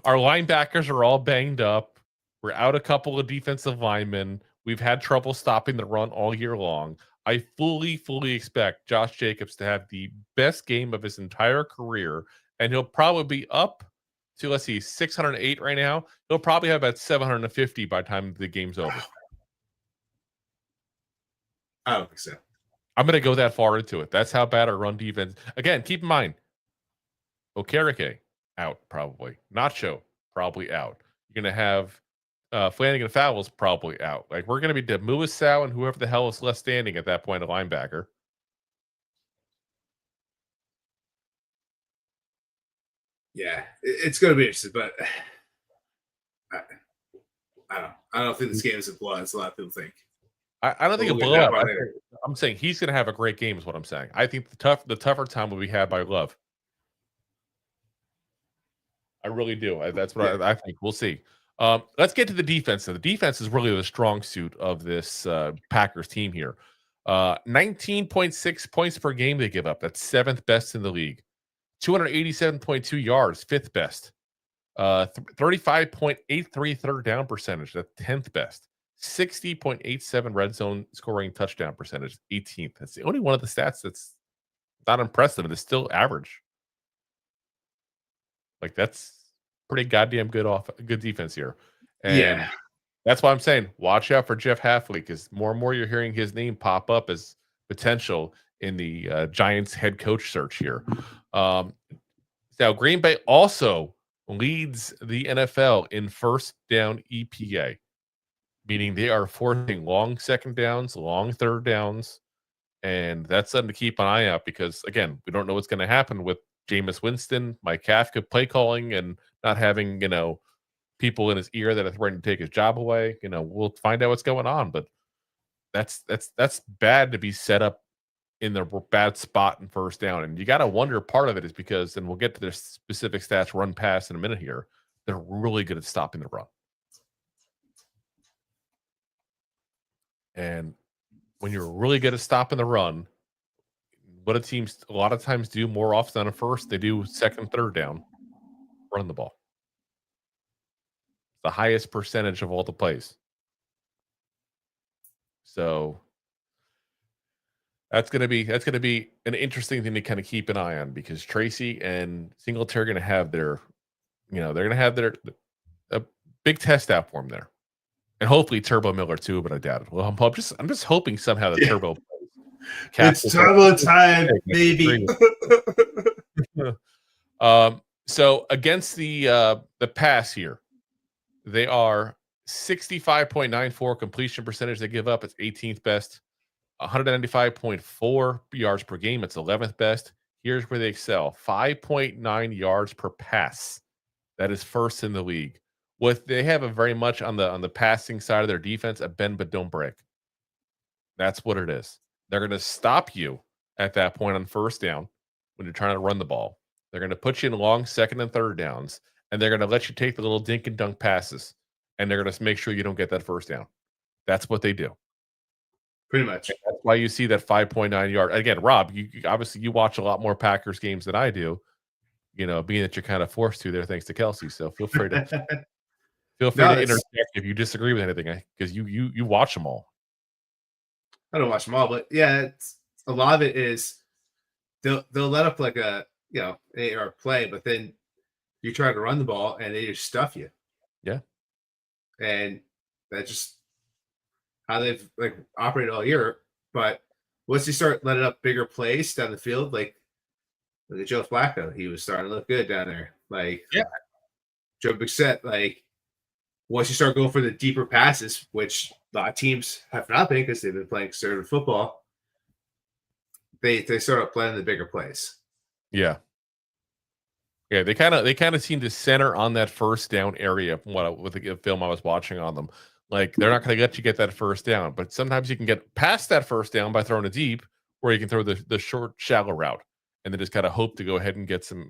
Our linebackers are all banged up. We're out a couple of defensive linemen. We've had trouble stopping the run all year long. I fully expect Josh Jacobs to have the best game of his entire career, and he'll probably be up to, let's see, 608 right now. He'll probably have about 750 by the time the game's over. I don't think so. I'm going to go that far into it. That's how bad our run defense. Again, keep in mind, Okereke out probably. Nacho probably out. You're going to have Flanagan Fowles probably out. Like, we're going to be Demuasau and whoever the hell is left standing at that point, a linebacker. Yeah, it's going to be interesting, but I don't think this game is a blowout. As a lot of people think. I don't think a blowout. I'm saying he's going to have a great game. Is what I'm saying. I think the tougher time will be had by Love. I really do. That's what I think. We'll see. Let's get to the defense. So the defense is really the strong suit of this Packers team here. 19.6 points per game they give up. That's 7th best in the league. 287.2 yards, 5th best. 35.83 third down percentage, that's 10th best. 60.87 red zone scoring touchdown percentage, 18th. That's the only one of the stats that's not impressive. It's still average. Like, that's pretty goddamn good defense here. And that's why I'm saying watch out for Jeff Hafley, because more and more you're hearing his name pop up as potential in the Giants head coach search here. Now, Green Bay also leads the NFL in first down EPA, meaning they are forcing long second downs, long third downs, and that's something to keep an eye out because, again, we don't know what's going to happen with Jameis Winston, Mike Kafka play calling, and not having, people in his ear that are threatening to take his job away. We'll find out what's going on, but that's bad to be set up in the bad spot in first down. And you got to wonder, part of it is because, and we'll get to their specific stats run pass in a minute here, they're really good at stopping the run. And when you're really good at stopping the run, what teams a lot of times do more often than first, they do second, third down, run the ball. The highest percentage of all the plays. So that's going to be an interesting thing to kind of keep an eye on, because Tracy and Singletary are going to have their, they're going to have a big test out for them there, and hopefully Turbo Miller too, but I doubt it. Well, I'm just hoping somehow the Turbo. It's Turbo time, baby. So against the pass here, they are 65.94 completion percentage they give up. It's 18th best. 195.4 yards per game. It's 11th best. Here's where they excel. 5.9 yards per pass. That is first in the league. What they have a very much on the passing side of their defense, a bend but don't break. That's what it is. They're going to stop you at that point on first down when you're trying to run the ball. They're going to put you in long second and third downs, and they're going to let you take the little dink and dunk passes, and they're going to make sure you don't get that first down. That's what they do. Pretty much. And that's why you see that 5.9 yard. Again, Rob, you obviously watch a lot more Packers games than I do, being that you're kind of forced to there thanks to Kelsey. So feel free to Feel free to interject if you disagree with anything, because you watch them all. I don't watch them all, but yeah, it's a lot of it is they'll let up like a or play, but then you try to run the ball and they just stuff you. Yeah, and that's just how they've like operated all year. But once you start letting up bigger plays down the field, like Joe Flacco, he was starting to look good down there. Like Joe Bixett, like once you start going for the deeper passes, which a lot of teams have not been because they've been playing conservative football, they start playing the bigger plays. Yeah. Yeah, they kind of seem to center on that first down area with the film I was watching on them. Like they're not going to let you get that first down, but sometimes you can get past that first down by throwing it deep, where you can throw the short, shallow route, and then just kind of hope to go ahead and get some,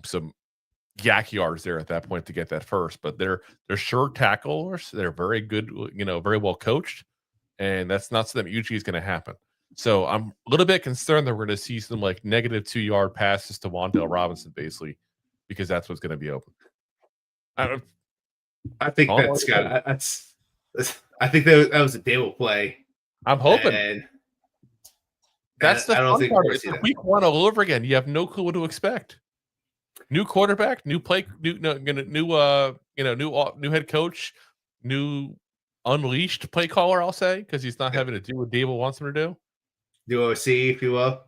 some yak yards there at that point to get that first. But they're sure tacklers. They're very good, very well coached, and that's not something that usually is going to happen. So I'm a little bit concerned that we're going to see some like negative 2-yard passes to Wan'Dale Robinson, basically, because that's what's going to be open. I think I think that was a Daboll play. I'm hoping. And that's the fun part. It's week one all over again. You have no clue what to expect. New quarterback, new play, new head coach, new unleashed play caller. I'll say, because he's not having to do what Daboll wants him to do. New OC, if you will.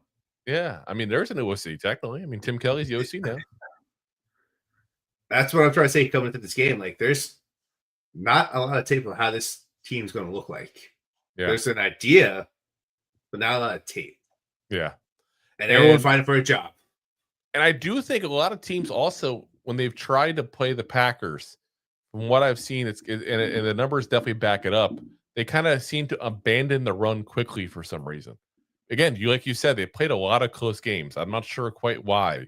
Yeah, I mean, there's an OC technically. I mean, Tim Kelly's the OC now. That's what I'm trying to say coming into this game. Like, there's not a lot of tape on how this team's going to look like. Yeah. There's an idea, but not a lot of tape. Yeah. And everyone fighting for a job. And I do think a lot of teams also, when they've tried to play the Packers, from what I've seen, and the numbers definitely back it up, they kind of seem to abandon the run quickly for some reason. Again, like you said, they played a lot of close games. I'm not sure quite why.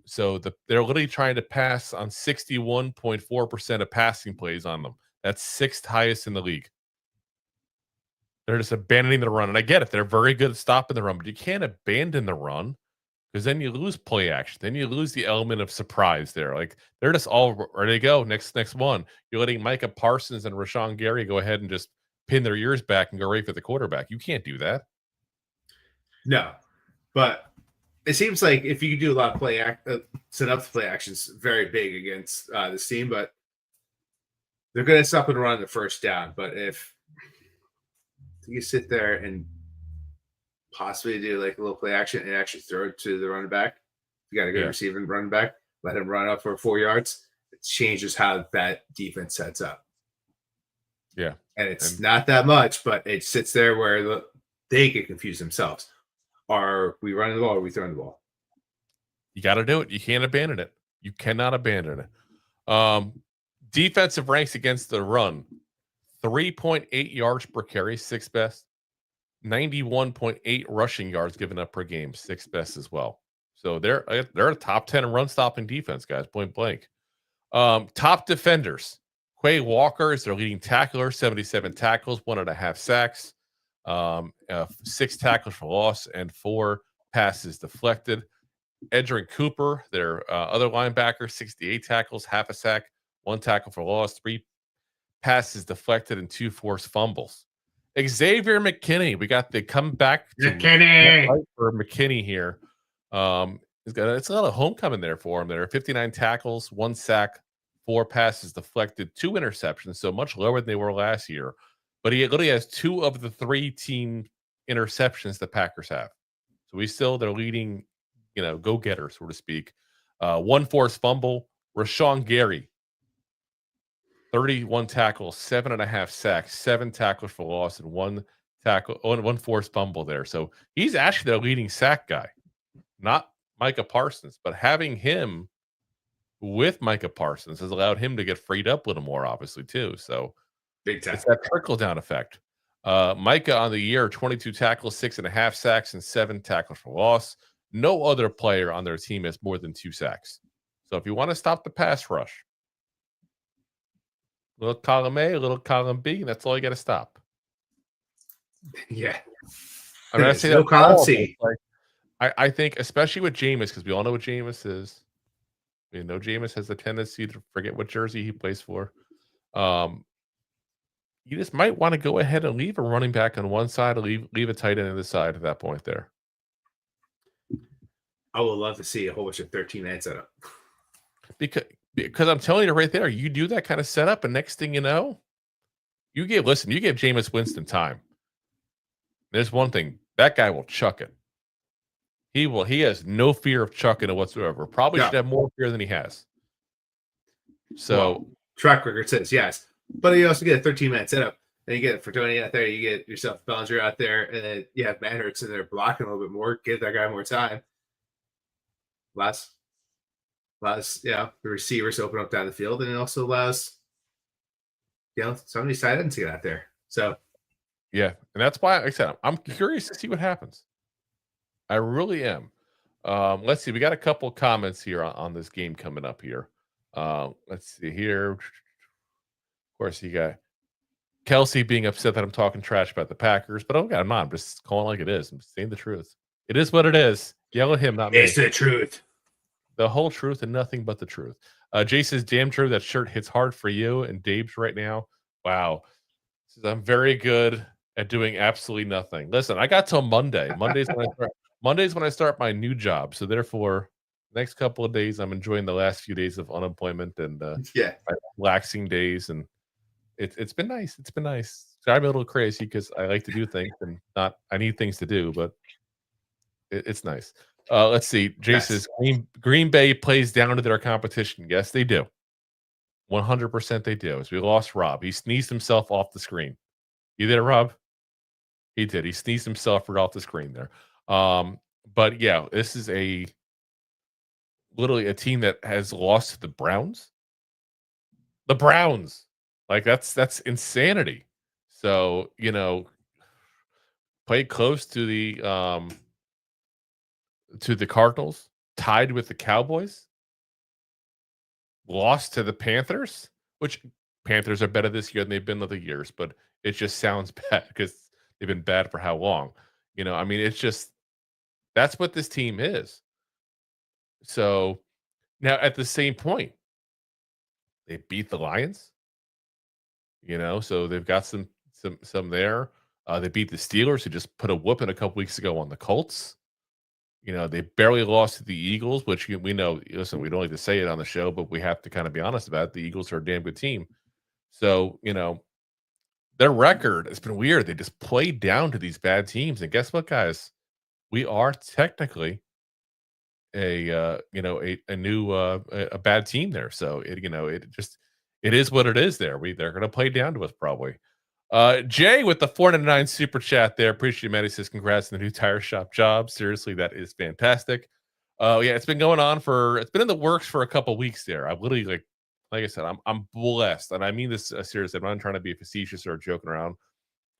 So they're literally trying to pass on 61.4% of passing plays on them. That's 6th highest in the league. They're just abandoning the run. And I get it. They're very good at stopping the run, but you can't abandon the run because then you lose play action. Then you lose the element of surprise there. Like they're just all ready to go. Next one. You're letting Micah Parsons and Rashawn Gary go ahead and just pin their ears back and go right for the quarterback. You can't do that. No, but it seems like if you do a lot of set up the play actions, very big against this team, but they're going to stop and run on the first down. But if you sit there and possibly do like a little play action and actually throw it to the running back, you got a good receiver and running back, let him run up for 4 yards, it changes how that defense sets up. Yeah. And it's not that much, but it sits there where they get confused themselves. Are we running the ball or are we throwing the ball? You got to do it. You can't abandon it. You cannot abandon it. Defensive ranks against the run. 3.8 yards per carry, 6th best. 91.8 rushing yards given up per game, 6th best as well. So they're a top 10 run stopping defense, guys, point blank. Top defenders. Quay Walker is their leading tackler, 77 tackles, 1.5 sacks. 6 tackles for loss and 4 passes deflected. Edgerrin Cooper, their other linebacker, 68 tackles, half a sack, 1 tackle for loss, 3 passes deflected, and 2 forced fumbles. Xavier McKinney, we got the comeback for McKinney here. It's a lot of homecoming there for him. There are 59 tackles, 1 sack, 4 passes deflected, 2 interceptions, so much lower than they were last year. But he literally has 2 of the 3 team interceptions the Packers have. So he's still their leading, go-getter, so to speak. 1 forced fumble. Rashawn Gary, 31 tackles, 7.5 sacks, 7 tackles for loss, and 1 forced fumble there. So he's actually their leading sack guy. Not Micah Parsons, but having him with Micah Parsons has allowed him to get freed up a little more, obviously, too. So big time. It's that trickle-down effect. Micah on the year, 22 tackles, 6.5 sacks, and 7 tackles for loss. No other player on their team has more than 2 sacks. So if you want to stop the pass rush, little column A, a little column B, and that's all you got to stop. Yeah. I mean, I say no column C. I think, especially with Jameis, because we all know what Jameis is. You know, Jameis has the tendency to forget what jersey he plays for. You just might want to go ahead and leave a running back on one side, and leave a tight end on the side at that point there. I would love to see a whole bunch of 13-man setup. Because I'm telling you right there, you do that kind of setup, and next thing you know, you give Jameis Winston time. There's one thing, that guy will chuck it. He has no fear of chucking it whatsoever. Probably should have more fear than he has. So track record says yes. But you also get a 13-man setup. Then you get Fertoni out there, you get yourself Bellinger out there, and then you have Manhurts in there blocking a little bit more, give that guy more time. Allows the receivers open up down the field, and it also allows some of these tight ends to get out there. So yeah, and that's why, like I said, I'm curious to see what happens. I really am. Let's see. We got a couple comments here on this game coming up here. Let's see here. Of course, you got Kelsey being upset that I'm talking trash about the Packers, but I'm not. I'm just calling like it is. I'm saying the truth. It is what it is. Yell at him, not me. It's the truth. The whole truth and nothing but the truth. Jay says, damn true. That shirt hits hard for you and Dave's right now. Wow. Says, I'm very good at doing absolutely nothing. Listen, I got till Monday. Monday's when I start my new job. So therefore, the next couple of days, I'm enjoying the last few days of unemployment and relaxing days. And it's been nice. It's been nice. So I'm a little crazy because I like to do things and I need things to do, but it's nice. Let's see. Jay says Green Bay plays down to their competition. Yes, they do. 100% they do. As we lost Rob. He sneezed himself off the screen. You there, Rob? He did. He sneezed himself right off the screen there. But yeah, this is literally a team that has lost to the Browns. The Browns. Like that's insanity. So, played close to the Cardinals, tied with the Cowboys, lost to the Panthers, which Panthers are better this year than they've been other years, but it just sounds bad because they've been bad for how long? It's just that's what this team is. So now at the same point, they beat the Lions, so they've got some there. They beat the Steelers, who just put a whooping a couple weeks ago on the Colts. They barely lost to the Eagles, which we know, listen, we don't like to say it on the show, but we have to kind of be honest about it. The Eagles are a damn good team. So, their record has been weird. They just played down to these bad teams. And guess what, guys? We are technically a bad team there. So it is what it is there. They're going to play down to us probably. Jay with the 499 super chat there. Appreciate it, man. He says, congrats on the new tire shop job. Seriously, that is fantastic. It's been going on it's been in the works for a couple weeks there. I've literally, like I said, I'm blessed. And I mean this seriously. I'm not trying to be facetious or joking around.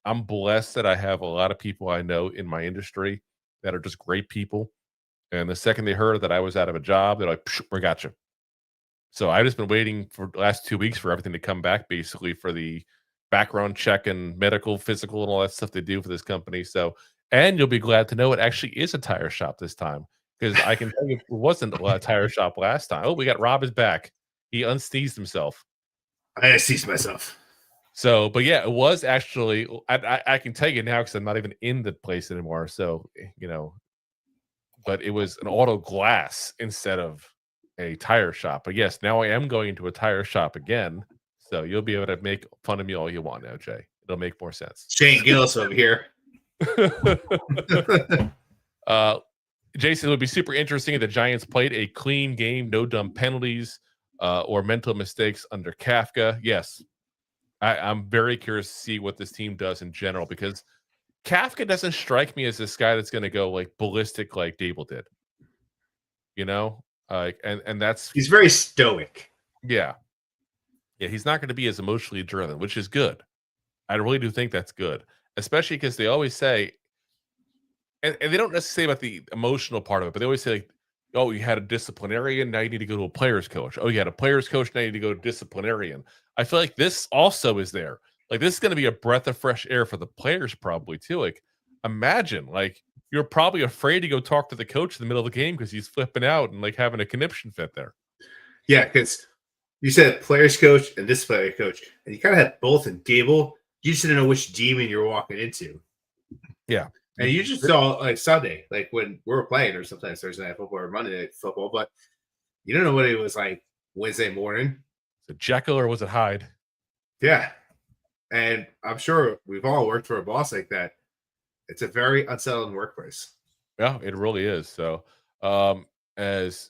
I'm blessed that I have a lot of people I know in my industry that are just great people. And the second they heard that I was out of a job, they're like, we got you. So I've just been waiting for the last 2 weeks for everything to come back, basically, for the background check and medical, physical, and all that stuff they do for this company. So, and you'll be glad to know it actually is a tire shop this time, because I can tell you it wasn't a tire shop last time. Oh, we got Rob is back. He unsneezed himself. I sneezed myself. So, but yeah, it was actually, I can tell you now because I'm not even in the place anymore. So, but it was an auto glass instead of a tire shop. But yes, now I am going to a tire shop again. So you'll be able to make fun of me all you want now, Jay. It'll make more sense. Shane Gillis over here. Jason, it would be super interesting if the Giants played a clean game, no dumb penalties or mental mistakes under Kafka. Yes, I'm very curious to see what this team does in general, because Kafka doesn't strike me as this guy that's going to go like ballistic like Daboll did. And that's, he's very stoic. Yeah. Yeah, he's not going to be as emotionally driven, which is good. I really do think that's good, especially because they always say, and they don't necessarily say about the emotional part of it, but they always say, like, oh, you had a disciplinarian, now you need to go to a player's coach. Oh, you had a player's coach, now you need to go to disciplinarian. I feel like this also is there. Like, this is going to be a breath of fresh air for the players probably too. Like, imagine, like, you're probably afraid to go talk to the coach in the middle of the game because he's flipping out and like having a conniption fit there. Yeah, because you said players coach and this player coach, and you kind of had both in Daboll. You just didn't know which demon you were walking into. Yeah. And you just saw like Sunday, like when we were playing, or sometimes Thursday night football or Monday night football, but you don't know what it was like Wednesday morning. Was it Jekyll or was it Hyde? Yeah. And I'm sure we've all worked for a boss like that. It's a very unsettling workplace. Yeah, it really is. So as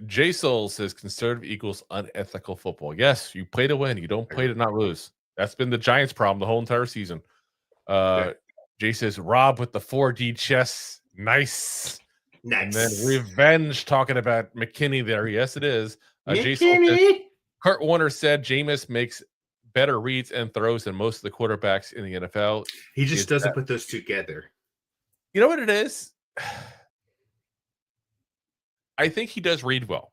J Soul says, conservative equals unethical football. Yes, you play to win. You don't play to not lose. That's been the Giants' problem the whole entire season. Jay says, Rob with the 4D chess. Nice. And then Revenge talking about McKinney there. Yes, it is. Jay Soul says, Kurt Warner said Jameis makes better reads and throws than most of the quarterbacks in the NFL. He just doesn't put those together. You know what it is? I think he does read well.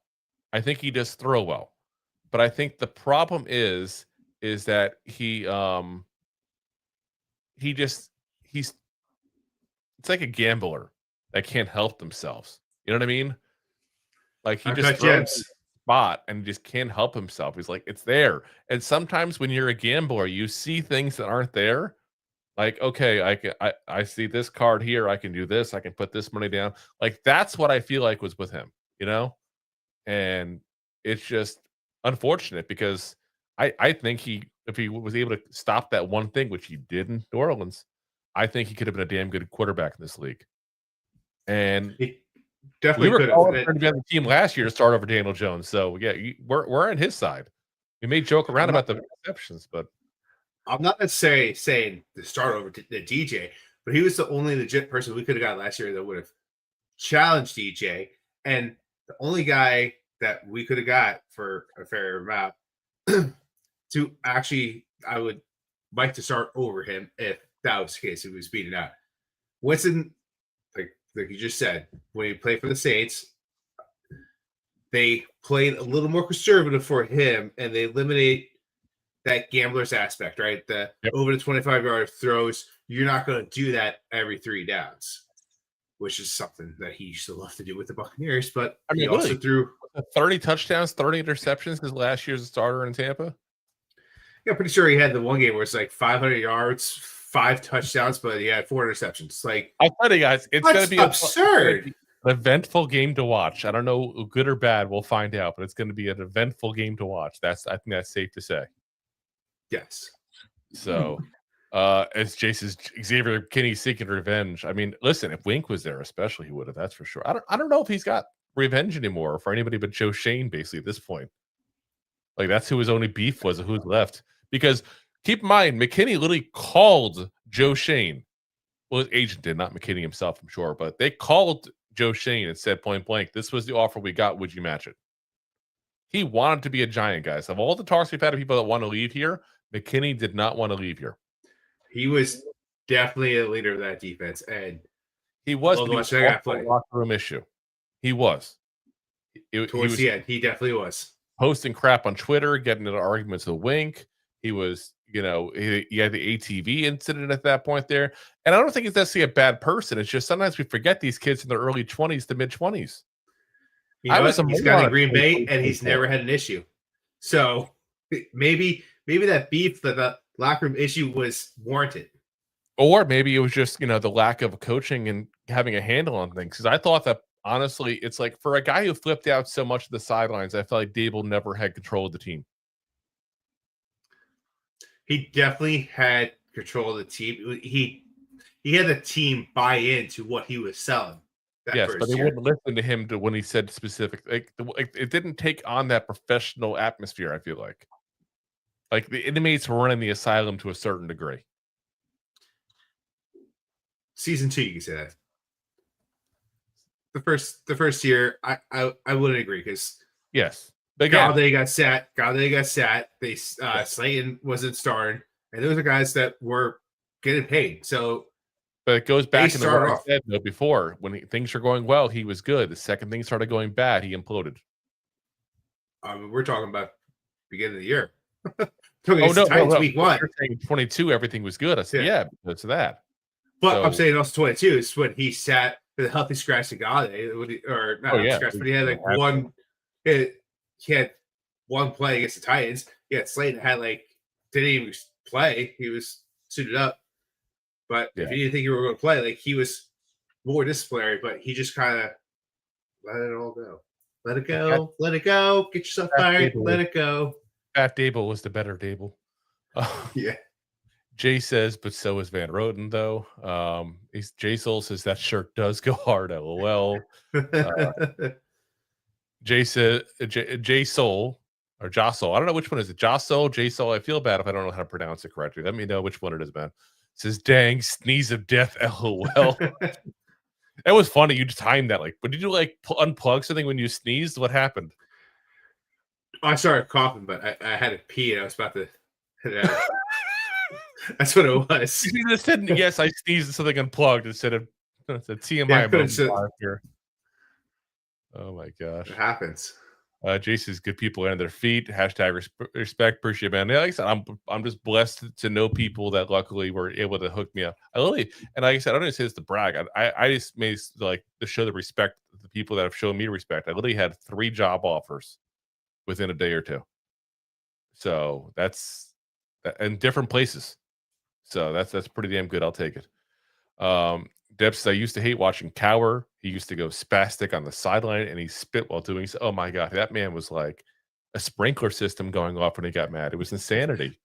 I think he does throw well. But I think the problem is that he's it's like a gambler that can't help themselves. You know what I mean? Like he just throws spot and just can't help himself. He's like, it's there. And sometimes when you're a gambler, you see things that aren't there. Like, okay, I see this card here. I can do this. I can put this money down. Like that's what I feel like was with him, you know? And it's just unfortunate because I think if he was able to stop that one thing, which he did in New Orleans, I think he could have been a damn good quarterback in this league. And he definitely we were calling for him to be on the team last year to start over Daniel Jones. So yeah, we're on his side. We may joke around about the exceptions, but I'm not necessarily saying to start over the DJ, but he was the only legit person we could have got last year that would have challenged DJ, and the only guy that we could have got for a fair amount to actually, I would like to start over him if that was the case. If he was beaten out. Winston, like you just said, when he played for the Saints, they played a little more conservative for him, and they eliminate that gambler's aspect, right? The over the 25-yard throws. You're not going to do that every 3 downs, which is something that he used to love to do with the Buccaneers. But I mean, he also threw 30 touchdowns, 30 interceptions his last year's starter in Tampa. Yeah, pretty sure he had the one game where it's like 500 yards, 5 touchdowns, but he had 4 interceptions. Like, I'll tell you guys, it's going to be absurd. An eventful game to watch. I don't know, good or bad, we'll find out, but it's going to be an eventful game to watch. I think that's safe to say. Yes. So, as Jason's Xavier Kinney seeking revenge. I mean, listen, if Wink was there, especially, he would have. That's for sure. I don't know if he's got revenge anymore for anybody but Joe Shane. Basically, at this point, like that's who his only beef was, who's left. Because keep in mind, McKinney literally called Joe Shane. Well, his agent did, not McKinney himself, I'm sure, but they called Joe Shane and said point blank, "This was the offer we got. Would you match it?" He wanted to be a Giant, guys. Of all the talks we've had of people that want to leave here, McKinney did not want to leave here. He was definitely a leader of that defense, and he was a locker room issue. He was. Towards the end, he definitely was. Posting crap on Twitter, getting into arguments with Wink. He was, he had the ATV incident at that point there. And I don't think he's necessarily a bad person. It's just sometimes we forget these kids in their early 20s to mid 20s. He's got a Green Bay, and he's never had an issue. So maybe that beef, the locker room issue was warranted. Or maybe it was just, the lack of coaching and having a handle on things. Because I thought that, honestly, it's like for a guy who flipped out so much of the sidelines, I felt like Daboll never had control of the team. He definitely had control of the team. He had the team buy into what he was selling. Yes, but they wouldn't listen to him when he said specific. Like it didn't take on that professional atmosphere. I feel like the inmates were running the asylum to a certain degree. Season 2, you can say that. The first year, I wouldn't agree because yes, Galladay got sat. They Slayton wasn't starting, and those are guys that were getting paid. So. But it goes back to what I said before. When things are going well, he was good. The second things started going bad, he imploded. We're talking about beginning of the year. Week 1. You're saying 22, everything was good. I said, yeah because of that. But I'm saying also 22 is when he sat with a healthy scratch to Galladay, but he had like one hit. he had one play against the Titans. He had Slayton had didn't even play. He was suited up. But if you didn't think you were going to play, he was more disciplinary, but he just kind of let it all go. Let it go. Let it go. Get yourself fired. Let it go. Pat Daboll was the better Daboll. Yeah. Jay says, but so is Van Roten, though. Jay Soul says that shirt does go hard. LOL. Jay says, Jay Soul or Jossol. I don't know which one is it. Jossol, Jay Soul. I feel bad if I don't know how to pronounce it correctly. Let me know which one it is, man. It says, dang, sneeze of death. LOL. It was funny. You just timed that. But did you unplug something when you sneezed? What happened? I started coughing, but I had to pee and I was about to hit it out. That's what it was. You just said, yes, I sneezed and something unplugged instead of TMI here. Oh my gosh. It happens. Jason's good people under their feet. Hashtag respect. Appreciate it, man. Yeah, like I said, I'm just blessed to know people that luckily were able to hook me up. And like I said, I don't even say this to brag. I just made to show the respect of the people that have shown me respect. I literally had 3 job offers within a day or two. So that's in different places. So that's pretty damn good. I'll take it. Deb says, I used to hate watching Cower. He used to go spastic on the sideline and he spit while doing so. Oh my God. That man was like a sprinkler system going off when he got mad. It was insanity.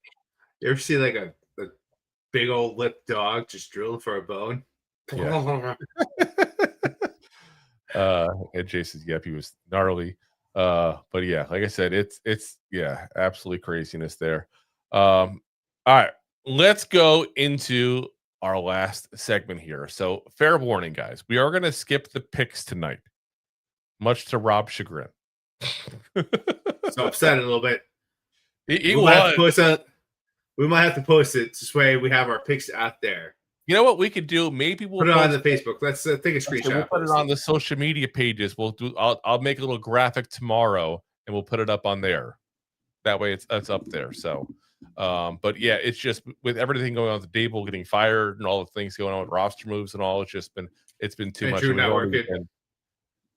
You ever see a big old lip dog just drilling for a bone? Yeah. And Jason's, yep, he was gnarly. But yeah, like I said, it's absolutely craziness there. All right, let's go into our last segment here. So fair warning, guys, we are going to skip the picks tonight, much to Rob's chagrin. So upset a little bit. We might have to post it this way we have our picks out there. You know what we could do? Maybe we'll put it on the Facebook. Let's take a screenshot. We'll put it on the social media pages. I'll make a little graphic tomorrow and we'll put it up on there. That way it's up there. So but yeah, it's just with everything going on with Daboll getting fired and all the things going on with roster moves and all, it's been too much. Drew not working.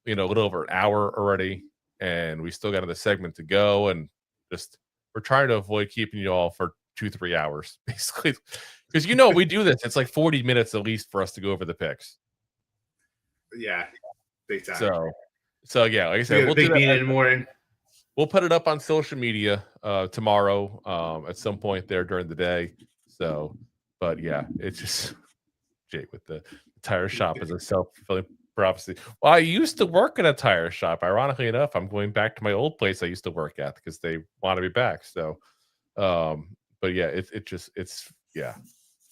A little over an hour already, and we still got another segment to go, and just we're trying to avoid keeping you all for 2-3 hours, basically. Because we do this. It's like 40 minutes at least for us to go over the picks. Yeah, big time. So yeah, like I said, we'll do that in the morning. We'll put it up on social media tomorrow at some point there during the day. So, but yeah, it's just Jake with the tire shop as a self-fulfilling prophecy. Well, I used to work at a tire shop. Ironically enough, I'm going back to my old place I used to work at because they want to be back. So, but yeah, it's yeah.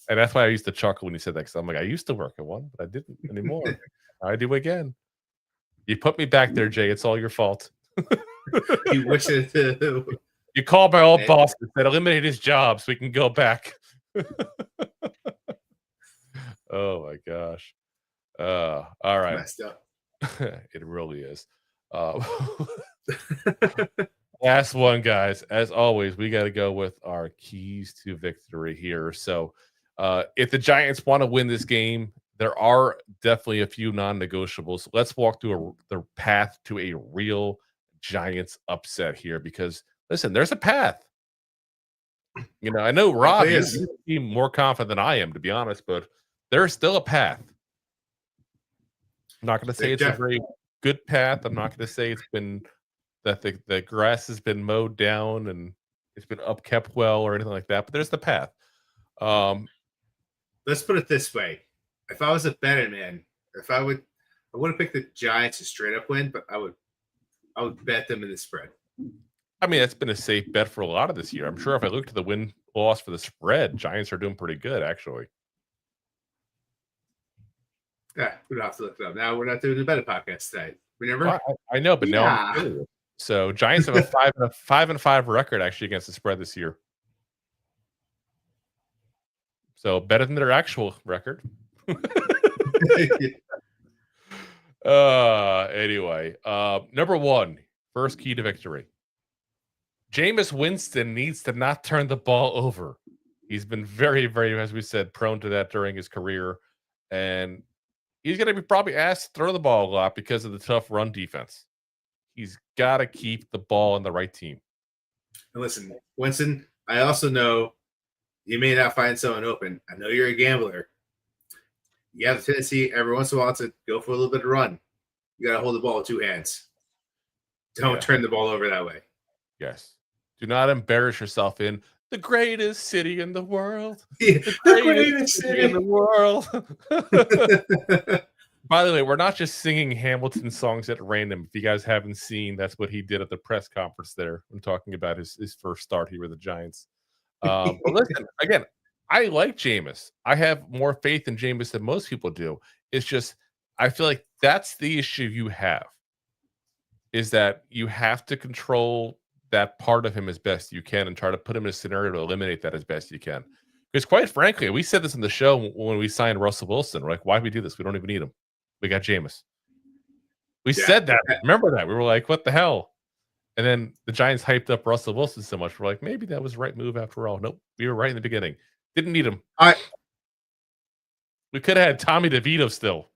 And that's why I used to chuckle when you said that, because I'm like, I used to work at one, but I didn't anymore. I do again. You put me back there, Jay. It's all your fault. You wish it. You called my old boss and said eliminate his job so we can go back. Oh my gosh. All right. Messed up. It really is. Last one, guys. As always, we got to go with our keys to victory here. So if the Giants want to win this game, there are definitely a few non-negotiables. Let's walk through the path to a real Giants upset here, because listen, there's a path. I know Rob is more confident than I am, to be honest, but there's still a path. I'm not going to say it's a very good path. I'm not going to say it's been that the grass has been mowed down and it's been upkept well or anything like that, but there's the path. Let's put it this way. If I was a betting man, I wouldn't pick the Giants to straight up win, but I would bet them in the spread. I mean, that's been a safe bet for a lot of this year. I'm sure if I look to the win-loss for the spread, Giants are doing pretty good, actually. Yeah, we don't have to look it up. Now we're not doing the betting podcast today. Remember? I know, but now I'm curious. So Giants have a 5-5 record actually against the spread this year. So better than their actual record. Anyway, number one, first key to victory. Jameis Winston needs to not turn the ball over. He's been very, very, as we said, prone to that during his career. And he's going to be probably asked to throw the ball a lot because of the tough run defense. He's got to keep the ball on the right team. And listen, Winston, I also know you may not find someone open. I know you're a gambler. You have a tendency every once in a while to go for a little bit of run. You got to hold the ball with two hands. Don't turn the ball over that way. Yes. Do not embarrass yourself in the greatest city in the world. Yeah, the greatest city in the world. By the way, we're not just singing Hamilton songs at random. If you guys haven't seen, that's what he did at the press conference there. I'm talking about his first start here with the Giants. But listen, again, I like Jameis. I have more faith in Jameis than most people do. It's just, I feel like that's the issue you have, is that you have to control that part of him as best you can and try to put him in a scenario to eliminate that as best you can. Because quite frankly, we said this in the show when we signed Russell Wilson. We're like, why do we do this? We don't even need him. We got Jameis. We said that. Remember that. We were like, what the hell? And then the Giants hyped up Russell Wilson so much. We're like, maybe that was the right move after all. Nope. We were right in the beginning. Didn't need him. We could have had Tommy DeVito still.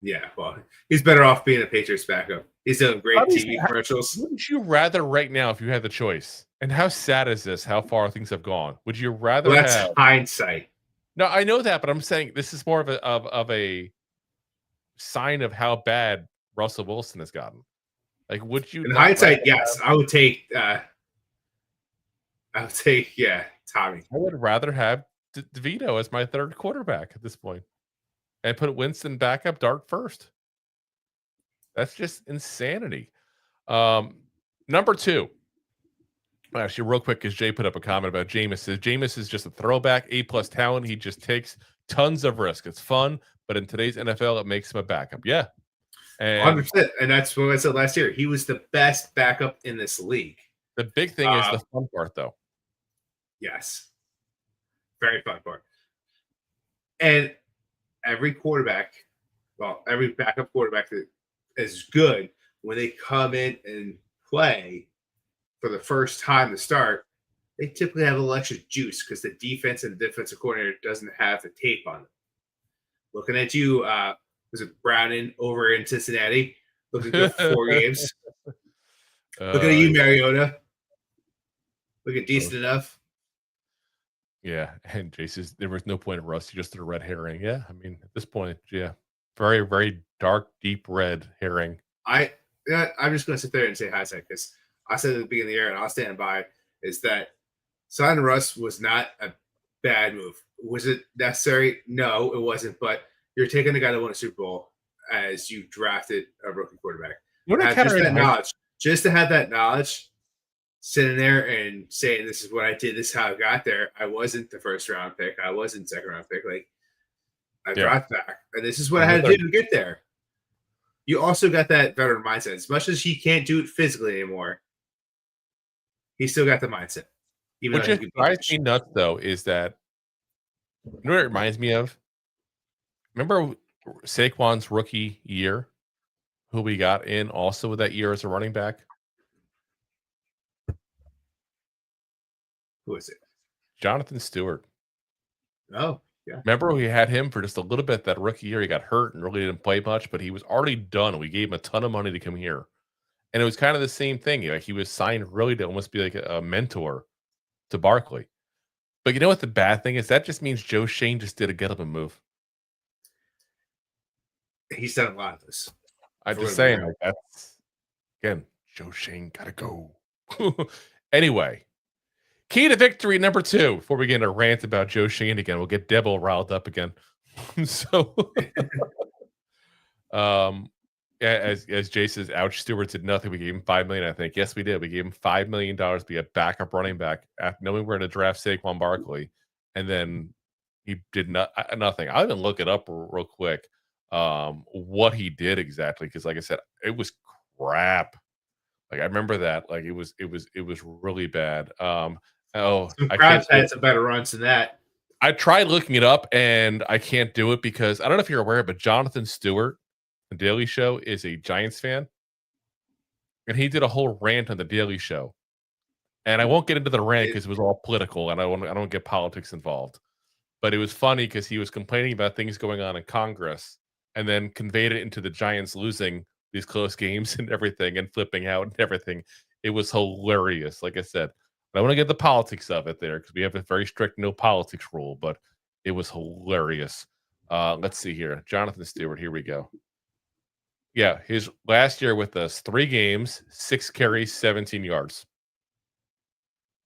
Yeah, well, he's better off being a Patriots backup. He's doing great TV commercials. Wouldn't you rather right now, if you had the choice? And how sad is this? How far things have gone? Would you rather that's have hindsight? No, I know that, but I'm saying this is more of a sign of how bad Russell Wilson has gotten. Like, would you? In hindsight, yes, I would take. Tommy. I would rather have DeVito as my third quarterback at this point, and put Winston back up, Dart first. That's just insanity. Number two. Actually, real quick, because Jay put up a comment about Jameis. Says Jameis is just a throwback, A+ talent. He just takes tons of risk. It's fun, but in today's NFL, it makes him a backup. Yeah. 100%. And that's what I said last year. He was the best backup in this league. The big thing is the fun part, though. Yes. Very fun part. And every quarterback, every backup quarterback that is good, when they come in and play for the first time to start, they typically have a little extra juice because the defense and the defensive coordinator doesn't have the tape on them. Looking at you, was it Browning over in Cincinnati? Looking good for 4 games. Looking at you, Mariota. Looking decent enough. Yeah, and Jason, there was no point of Russ. You just did a red herring. Yeah, I mean, at this point, yeah, very, very dark, deep red herring. I'm just going to sit there and say hindsight because I said at the beginning of the year, and I'll stand by, is that signing Russ was not a bad move. Was it necessary? No, it wasn't. But you're taking a guy that won a Super Bowl as you drafted a rookie quarterback. Just to have that knowledge, sitting there and saying, this is what I did, this is how I got there. I wasn't the first round pick. I wasn't second round pick. Like, I dropped back. And this is what I had to do to get there. You also got that veteran mindset. As much as he can't do it physically anymore, he still got the mindset. What just drives me nuts, though, is that, you know what it reminds me of? Remember Saquon's rookie year, who we got in also with that year as a running back? Who is it? Jonathan Stewart. Oh, yeah. Remember we had him for just a little bit that rookie year. He got hurt and really didn't play much, but he was already done. We gave him a ton of money to come here. And it was kind of the same thing. Like, he was signed really to almost be like a mentor to Barkley. But you know what the bad thing is? That just means Joe Shane just did a get up and move. He's done a lot of this. I'm just saying, like, that's, again, Joe Shane gotta go. Anyway, key to victory number 2. Before we get into a rant about Joe Shane again, we'll get Daboll riled up again. So, as Jay says, ouch, Stewart did nothing. We gave him $5 million, I think. Yes, we did. We gave him $5 million to be a backup running back after knowing we're going to draft Saquon Barkley, and then he did nothing. I'll even look it up real quick. What he did exactly, because like I said, it was crap. Like, I remember that. Like, it was really bad. Crabs had some better runs than that. I tried looking it up and I can't do it because I don't know if you're aware, but Jonathan Stewart, The Daily Show, is a Giants fan, and he did a whole rant on The Daily Show. And I won't get into the rant because it was all political, and I don't get politics involved. But it was funny because he was complaining about things going on in Congress, and then conveyed it into the Giants losing these close games and everything and flipping out and everything. It was hilarious. Like I said, I want to get the politics of it there because we have a very strict no politics rule, but it was hilarious. Let's see here. Jonathan Stewart, here we go. Yeah, his last year with us, 3 games, 6 carries, 17 yards.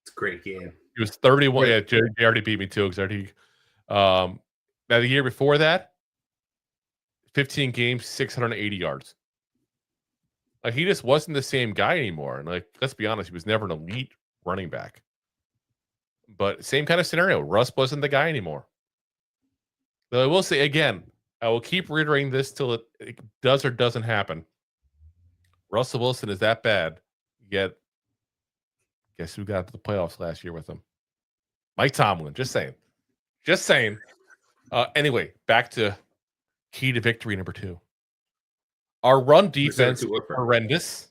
It's a great game. He was 31. Yeah, Jerry already beat me too. Now the year before that, 15 games, 680 yards. Like he just wasn't the same guy anymore. And like, let's be honest, he was never an elite running back. But same kind of scenario. Russ wasn't the guy anymore. Though I will say again, I will keep reiterating this till it does or doesn't happen. Russell Wilson is that bad. Yet, guess who got to the playoffs last year with him? Mike Tomlin. Just saying. Just saying. Anyway, back to key to victory number 2. Our run defense is horrendous.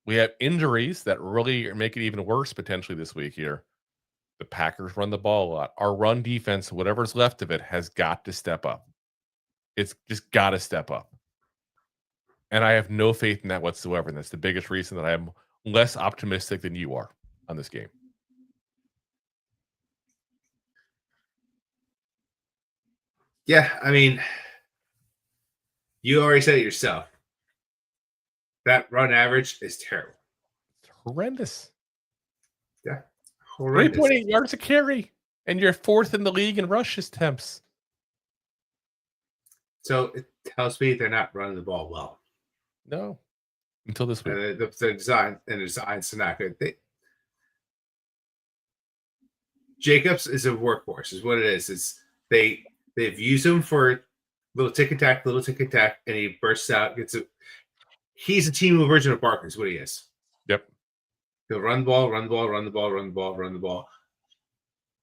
We have injuries that really make it even worse potentially this week here. The Packers run the ball a lot. Our run defense, whatever's left of it, has got to step up. It's just got to step up. And I have no faith in that whatsoever. And that's the biggest reason that I'm less optimistic than you are on this game. Yeah, I mean, you already said it yourself. That run average is terrible. It's horrendous. Yeah. Horrendous. 3.8 yards a carry. And you're 4th in the league in rush attempts. So it tells me they're not running the ball well. No. Until this week. The design's not good. Jacobs is a workhorse, is what it is. It's they've used him for little tick and tack, and he bursts out, he's a Timo version of Barkley, is what he is. Yep. He'll run the ball, run the ball, run the ball, run the ball, run the ball.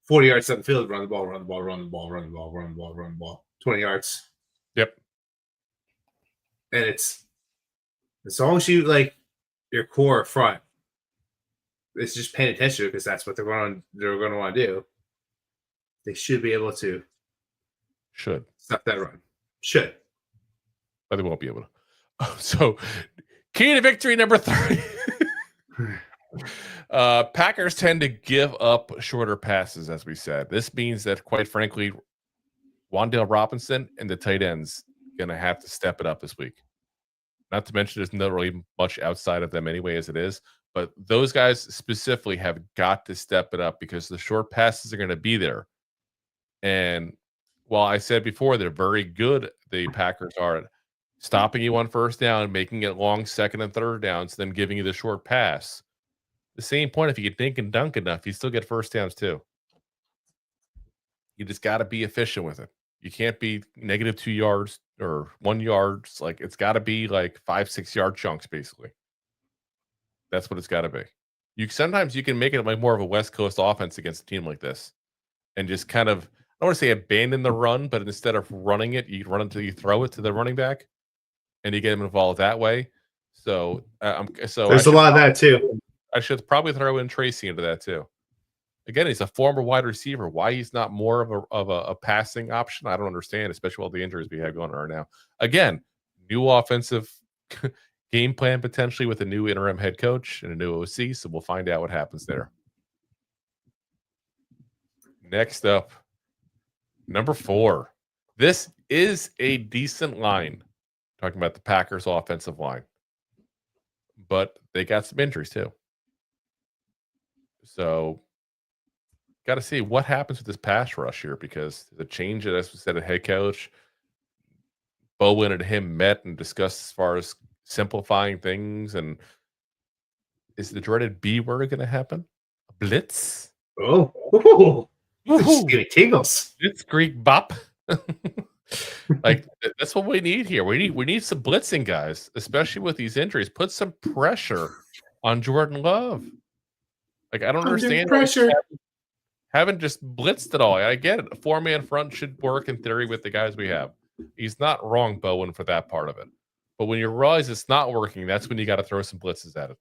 40 yards down the field, run the ball, run the ball, run the ball, run the ball, run the ball, run the ball. 20 yards. Yep. And it's as long as you like your core front, it's just paying attention because that's what they're going to want to do. They should be able to stop that run. Should. But they won't be able to. So, key to victory number 3. Packers tend to give up shorter passes, as we said. This means that, quite frankly, Wan'Dale Robinson and the tight ends going to have to step it up this week. Not to mention there's not really much outside of them anyway as it is. But those guys specifically have got to step it up because the short passes are going to be there. And while I said before they're very good, the Packers are at stopping you on first down, making it long second and third downs, then giving you the short pass. The same point, if you can dink and dunk enough, you still get first downs too. You just got to be efficient with it. You can't be negative 2 yards or 1 yard. Like it's got to be like 5-6 yard chunks, basically. That's what it's got to be. Sometimes you can make it like more of a West Coast offense against a team like this, and just kind of, I don't want to say abandon the run, but instead of running it, you run until you throw it to the running back, and you get them involved that way. So, there's a lot of that too. I should probably throw in Tracy into that too. Again, he's a former wide receiver. Why he's not more of a passing option, I don't understand, especially all the injuries we have going on right now. Again, new offensive game plan potentially with a new interim head coach and a new OC, so we'll find out what happens there. Next up, number 4. This is a decent line. Talking about the Packers' offensive line. But they got some injuries too. So got to see what happens with this pass rush here because the change, as we said, a head coach, Bowen and him met and discussed as far as simplifying things. And is the dreaded B word going to happen? A blitz? Oh, just give me tingles. It's Greek bop. Like that's what we need here. We need some blitzing guys, especially with these injuries. Put some pressure on Jordan Love. Like I don't understand pressure. Haven't just blitzed it all. I get it. A 4-man front should work in theory with the guys we have. He's not wrong, Bowen, for that part of it. But when you realize it's not working, that's when you got to throw some blitzes at it.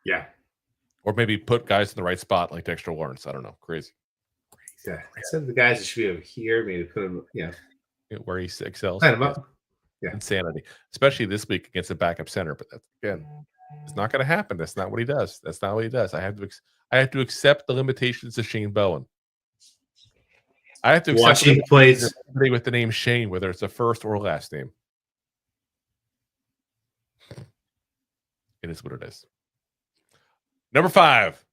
Yeah. Or maybe put guys in the right spot like Dexter Lawrence. I don't know. Crazy. Yeah. Instead of the guys that should be over here, maybe put them, where he excels. Line them up. Insanity, especially this week against a backup center. But that's, again, it's not going to happen. That's not what he does. That's not what he does. I have to accept the limitations of Shane Bowen. I have to accept watching plays with the name Shane, whether it's a first or last name. It is what it is. Number 5,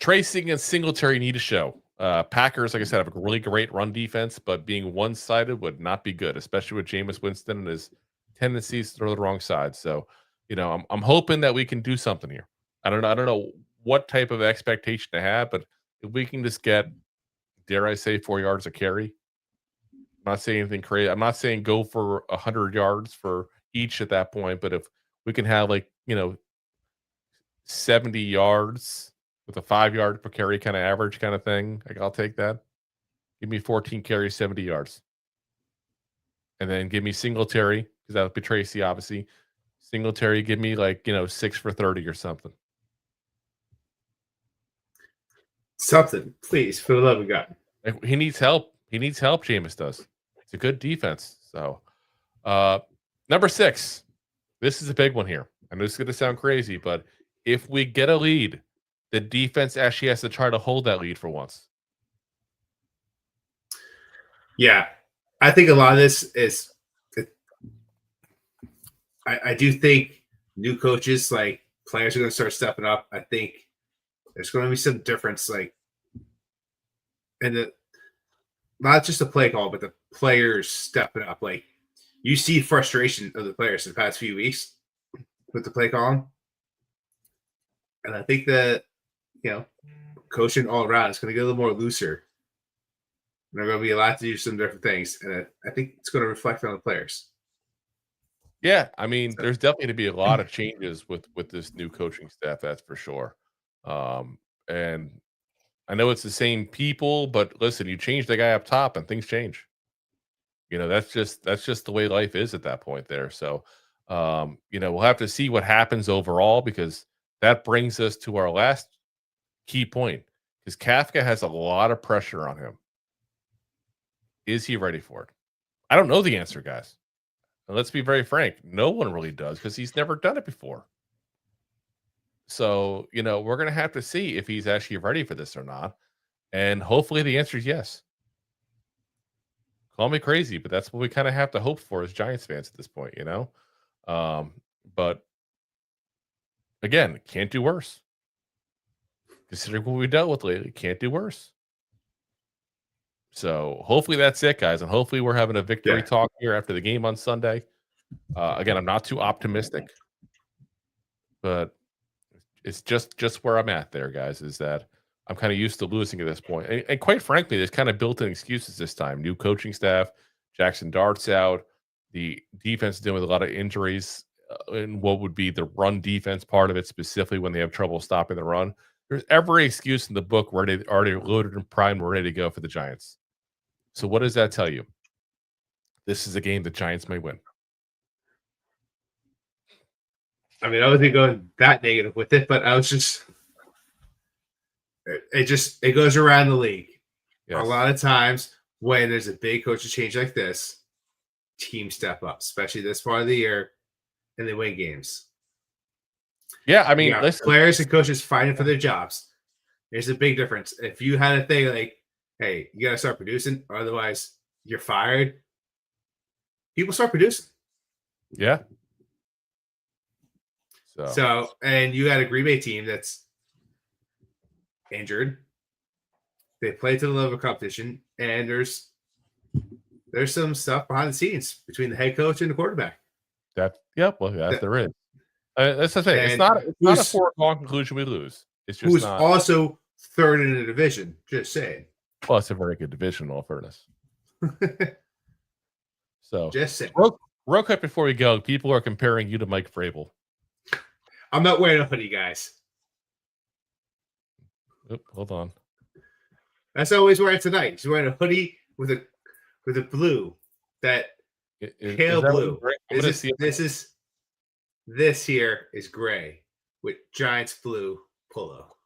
Tracing and Singletary need to show. Packers, like I said, have a really great run defense, but being one-sided would not be good, especially with Jameis Winston and his tendencies to throw the wrong side. So, I'm hoping that we can do something here. I don't know what type of expectation to have, but if we can just get, dare I say, 4 yards a carry. I'm not saying anything crazy. I'm not saying go for 100 yards for each at that point, but if we can have 70 yards with a 5 yard per carry kind of average kind of thing, I'll take that. Give me 14 carries, 70 yards. And then give me Singletary, because that would be Tracy, obviously. Singletary, give me 6 for 30 or something. Something, please, for the love of God. He needs help. He needs help, Jameis does. It's a good defense. So, number 6. This is a big one here. I know it's going to sound crazy, but if we get a lead, the defense actually has to try to hold that lead for once. Yeah. I think a lot of this is I do think new coaches, players are going to start stepping up. I think there's going to be some difference, and not just the play call, but the players stepping up. You see frustration of the players in the past few weeks with the play calling. And I think that, coaching all around is going to get a little more looser. And they're going to be allowed to do some different things. And I think it's going to reflect on the players. Yeah, there's definitely going to be a lot of changes with this new coaching staff, that's for sure. And I know it's the same people, but listen, you change the guy up top and things change. That's just the way life is at that point there. So, we'll have to see what happens overall, because that brings us to our last key point, because Kafka has a lot of pressure on him. Is he ready for it? I don't know the answer, guys. And let's be very frank. No one really does, because he's never done it before. So, we're going to have to see if he's actually ready for this or not. And hopefully the answer is yes. Call me crazy, but that's what we kind of have to hope for as Giants fans at this point, But again, can't do worse. Considering what we dealt with lately, can't do worse. So hopefully that's it, guys. And hopefully we're having a victory talk here after the game on Sunday. Again, I'm not too optimistic, but it's just where I'm at there, guys, is that I'm kind of used to losing at this point. And quite frankly, there's kind of built-in excuses this time. New coaching staff, Jackson Dart's out, the defense is dealing with a lot of injuries, and what would be the run defense part of it, specifically when they have trouble stopping the run. There's every excuse in the book where they already loaded and primed, ready to go for the Giants. So what does that tell you? This is a game the Giants may win. I wasn't going that negative with it, but I was just it goes around the league. Yes. A lot of times when there's a big coaching change like this, teams step up, especially this part of the year, and they win games. Yeah, listen, players and coaches fighting for their jobs. There's a big difference. If you had a thing like, hey, you got to start producing, or otherwise you're fired, people start producing. Yeah. So, and you had a Green Bay team that's injured. They play to the level of competition, and there's some stuff behind the scenes between the head coach and the quarterback. There is. That's the thing. It's not a foregone conclusion we lose. It's just also third in the division. Just saying. Well, it's a very good division, in all fairness. So, just saying. Real quick before we go, people are comparing you to Mike Vrabel. I'm not wearing a hoodie, guys. Oop, hold on. That's always wearing tonight. He's wearing a hoodie with a blue, that pale blue. This here is gray with Giants blue polo.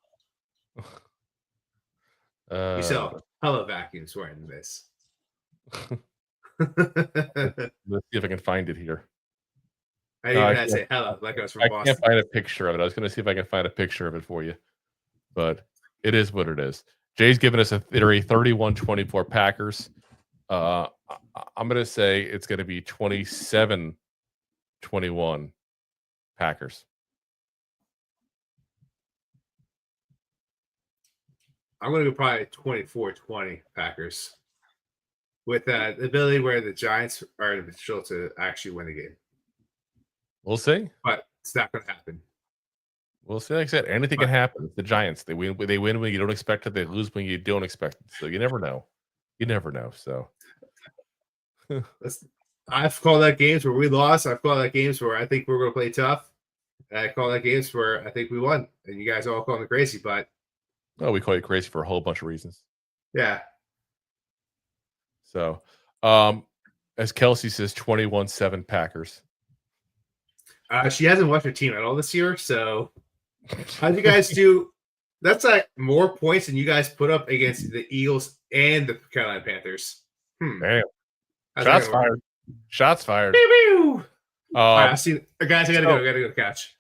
You saw Hello Vacuum's wearing this. Let's see if I can find it here. I didn't even say hello like I was from Boston. I can't find a picture of it. I was going to see if I can find a picture of it for you, but it is what it is. Jay's giving us a theory: 31-24 Packers. I'm going to say it's going to be 27-21 Packers. I'm going to go probably 24-20 Packers, with the ability where the Giants are in the potential to actually win the game. We'll see, but it's not going to happen. We'll see. Like I said, anything can happen. It's the Giants. They win when you don't expect it. They lose when you don't expect it. So you never know. You never know. So I've called that games where we lost. I've called that games where I think we're going to play tough. And I call that games where I think we won. And you guys all call me crazy, but we call you crazy for a whole bunch of reasons. Yeah. So, as Kelsey says, 21-7 Packers. She hasn't watched her team at all this year. So, how'd you guys do? That's like more points than you guys put up against the Eagles and the Carolina Panthers. Damn. Shots fired. Shots fired. All right, guys, I gotta go catch.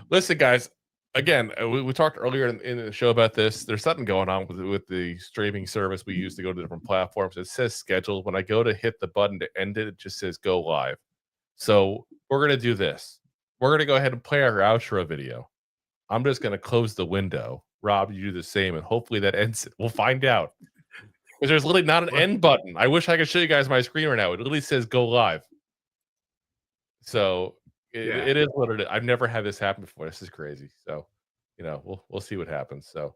Listen, guys. Again, we talked earlier in the show about this. There's something going on with the streaming service we use to go to different platforms. It says scheduled. When I go to hit the button to end it, it just says go live. So we're going to do this. We're going to go ahead and play our outro video. I'm just going to close the window. Rob, you do the same, and hopefully that ends it. We'll find out. Because there's literally not an end button. I wish I could show you guys my screen right now. It literally says go live. So it is what it is. I've never had this happen before. This is crazy. So, we'll see what happens. So,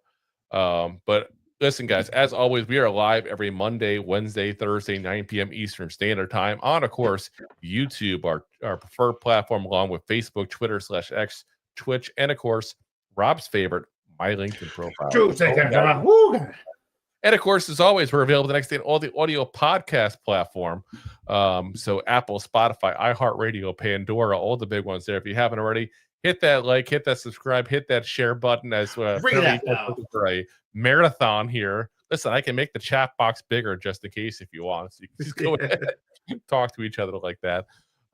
but listen, guys, as always, we are live every Monday, Wednesday, Thursday, 9 p.m. Eastern Standard Time on, of course, YouTube, our preferred platform, along with Facebook, Twitter /X, Twitch, and of course, Rob's favorite, my LinkedIn profile. And of course, as always, we're available the next day on all the audio podcast platform. So Apple, Spotify, iHeartRadio, Pandora, all the big ones there. If you haven't already, hit that like, hit that subscribe, hit that share button as well. For a marathon here. Listen, I can make the chat box bigger just in case if you want. So you can just go ahead and talk to each other like that.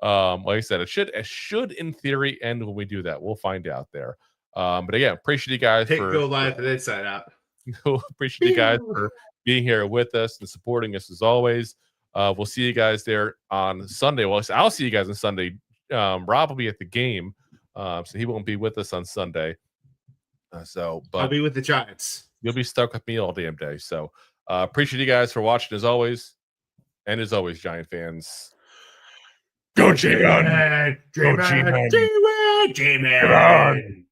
Like I said, it should in theory end when we do that. We'll find out there. But again, appreciate you guys for go live and inside out. Appreciate you guys for being here with us and supporting us as always. We'll see you guys there on Sunday. Well, I'll see you guys on Sunday. Rob will be at the game, so he won't be with us on Sunday. But I'll be with the Giants. You'll be stuck with me all damn day. So appreciate you guys for watching as always. And as always, Giant fans, go G-Man! G-Man!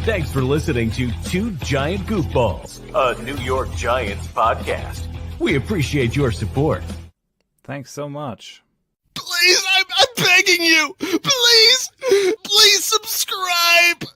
Thanks for listening to Two Giant Goofballs, a New York Giants podcast. We appreciate your support. Thanks so much. Please, I'm begging you. Please subscribe.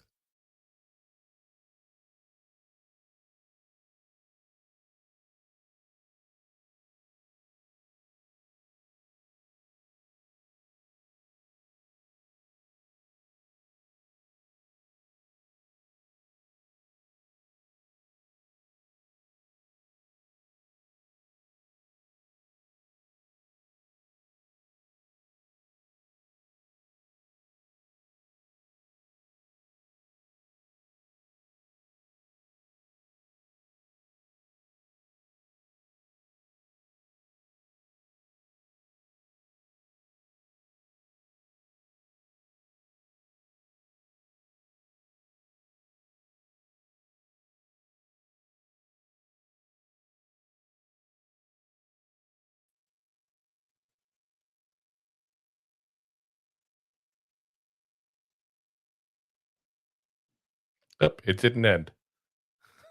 Yep, it didn't end.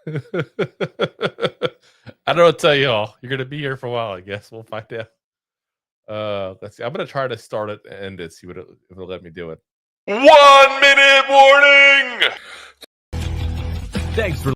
I don't know what to tell you all. You're going to be here for a while, I guess. We'll find out. Let's see. I'm going to try to start it and end it, see if it'll let me do it. 1 minute warning! Thanks for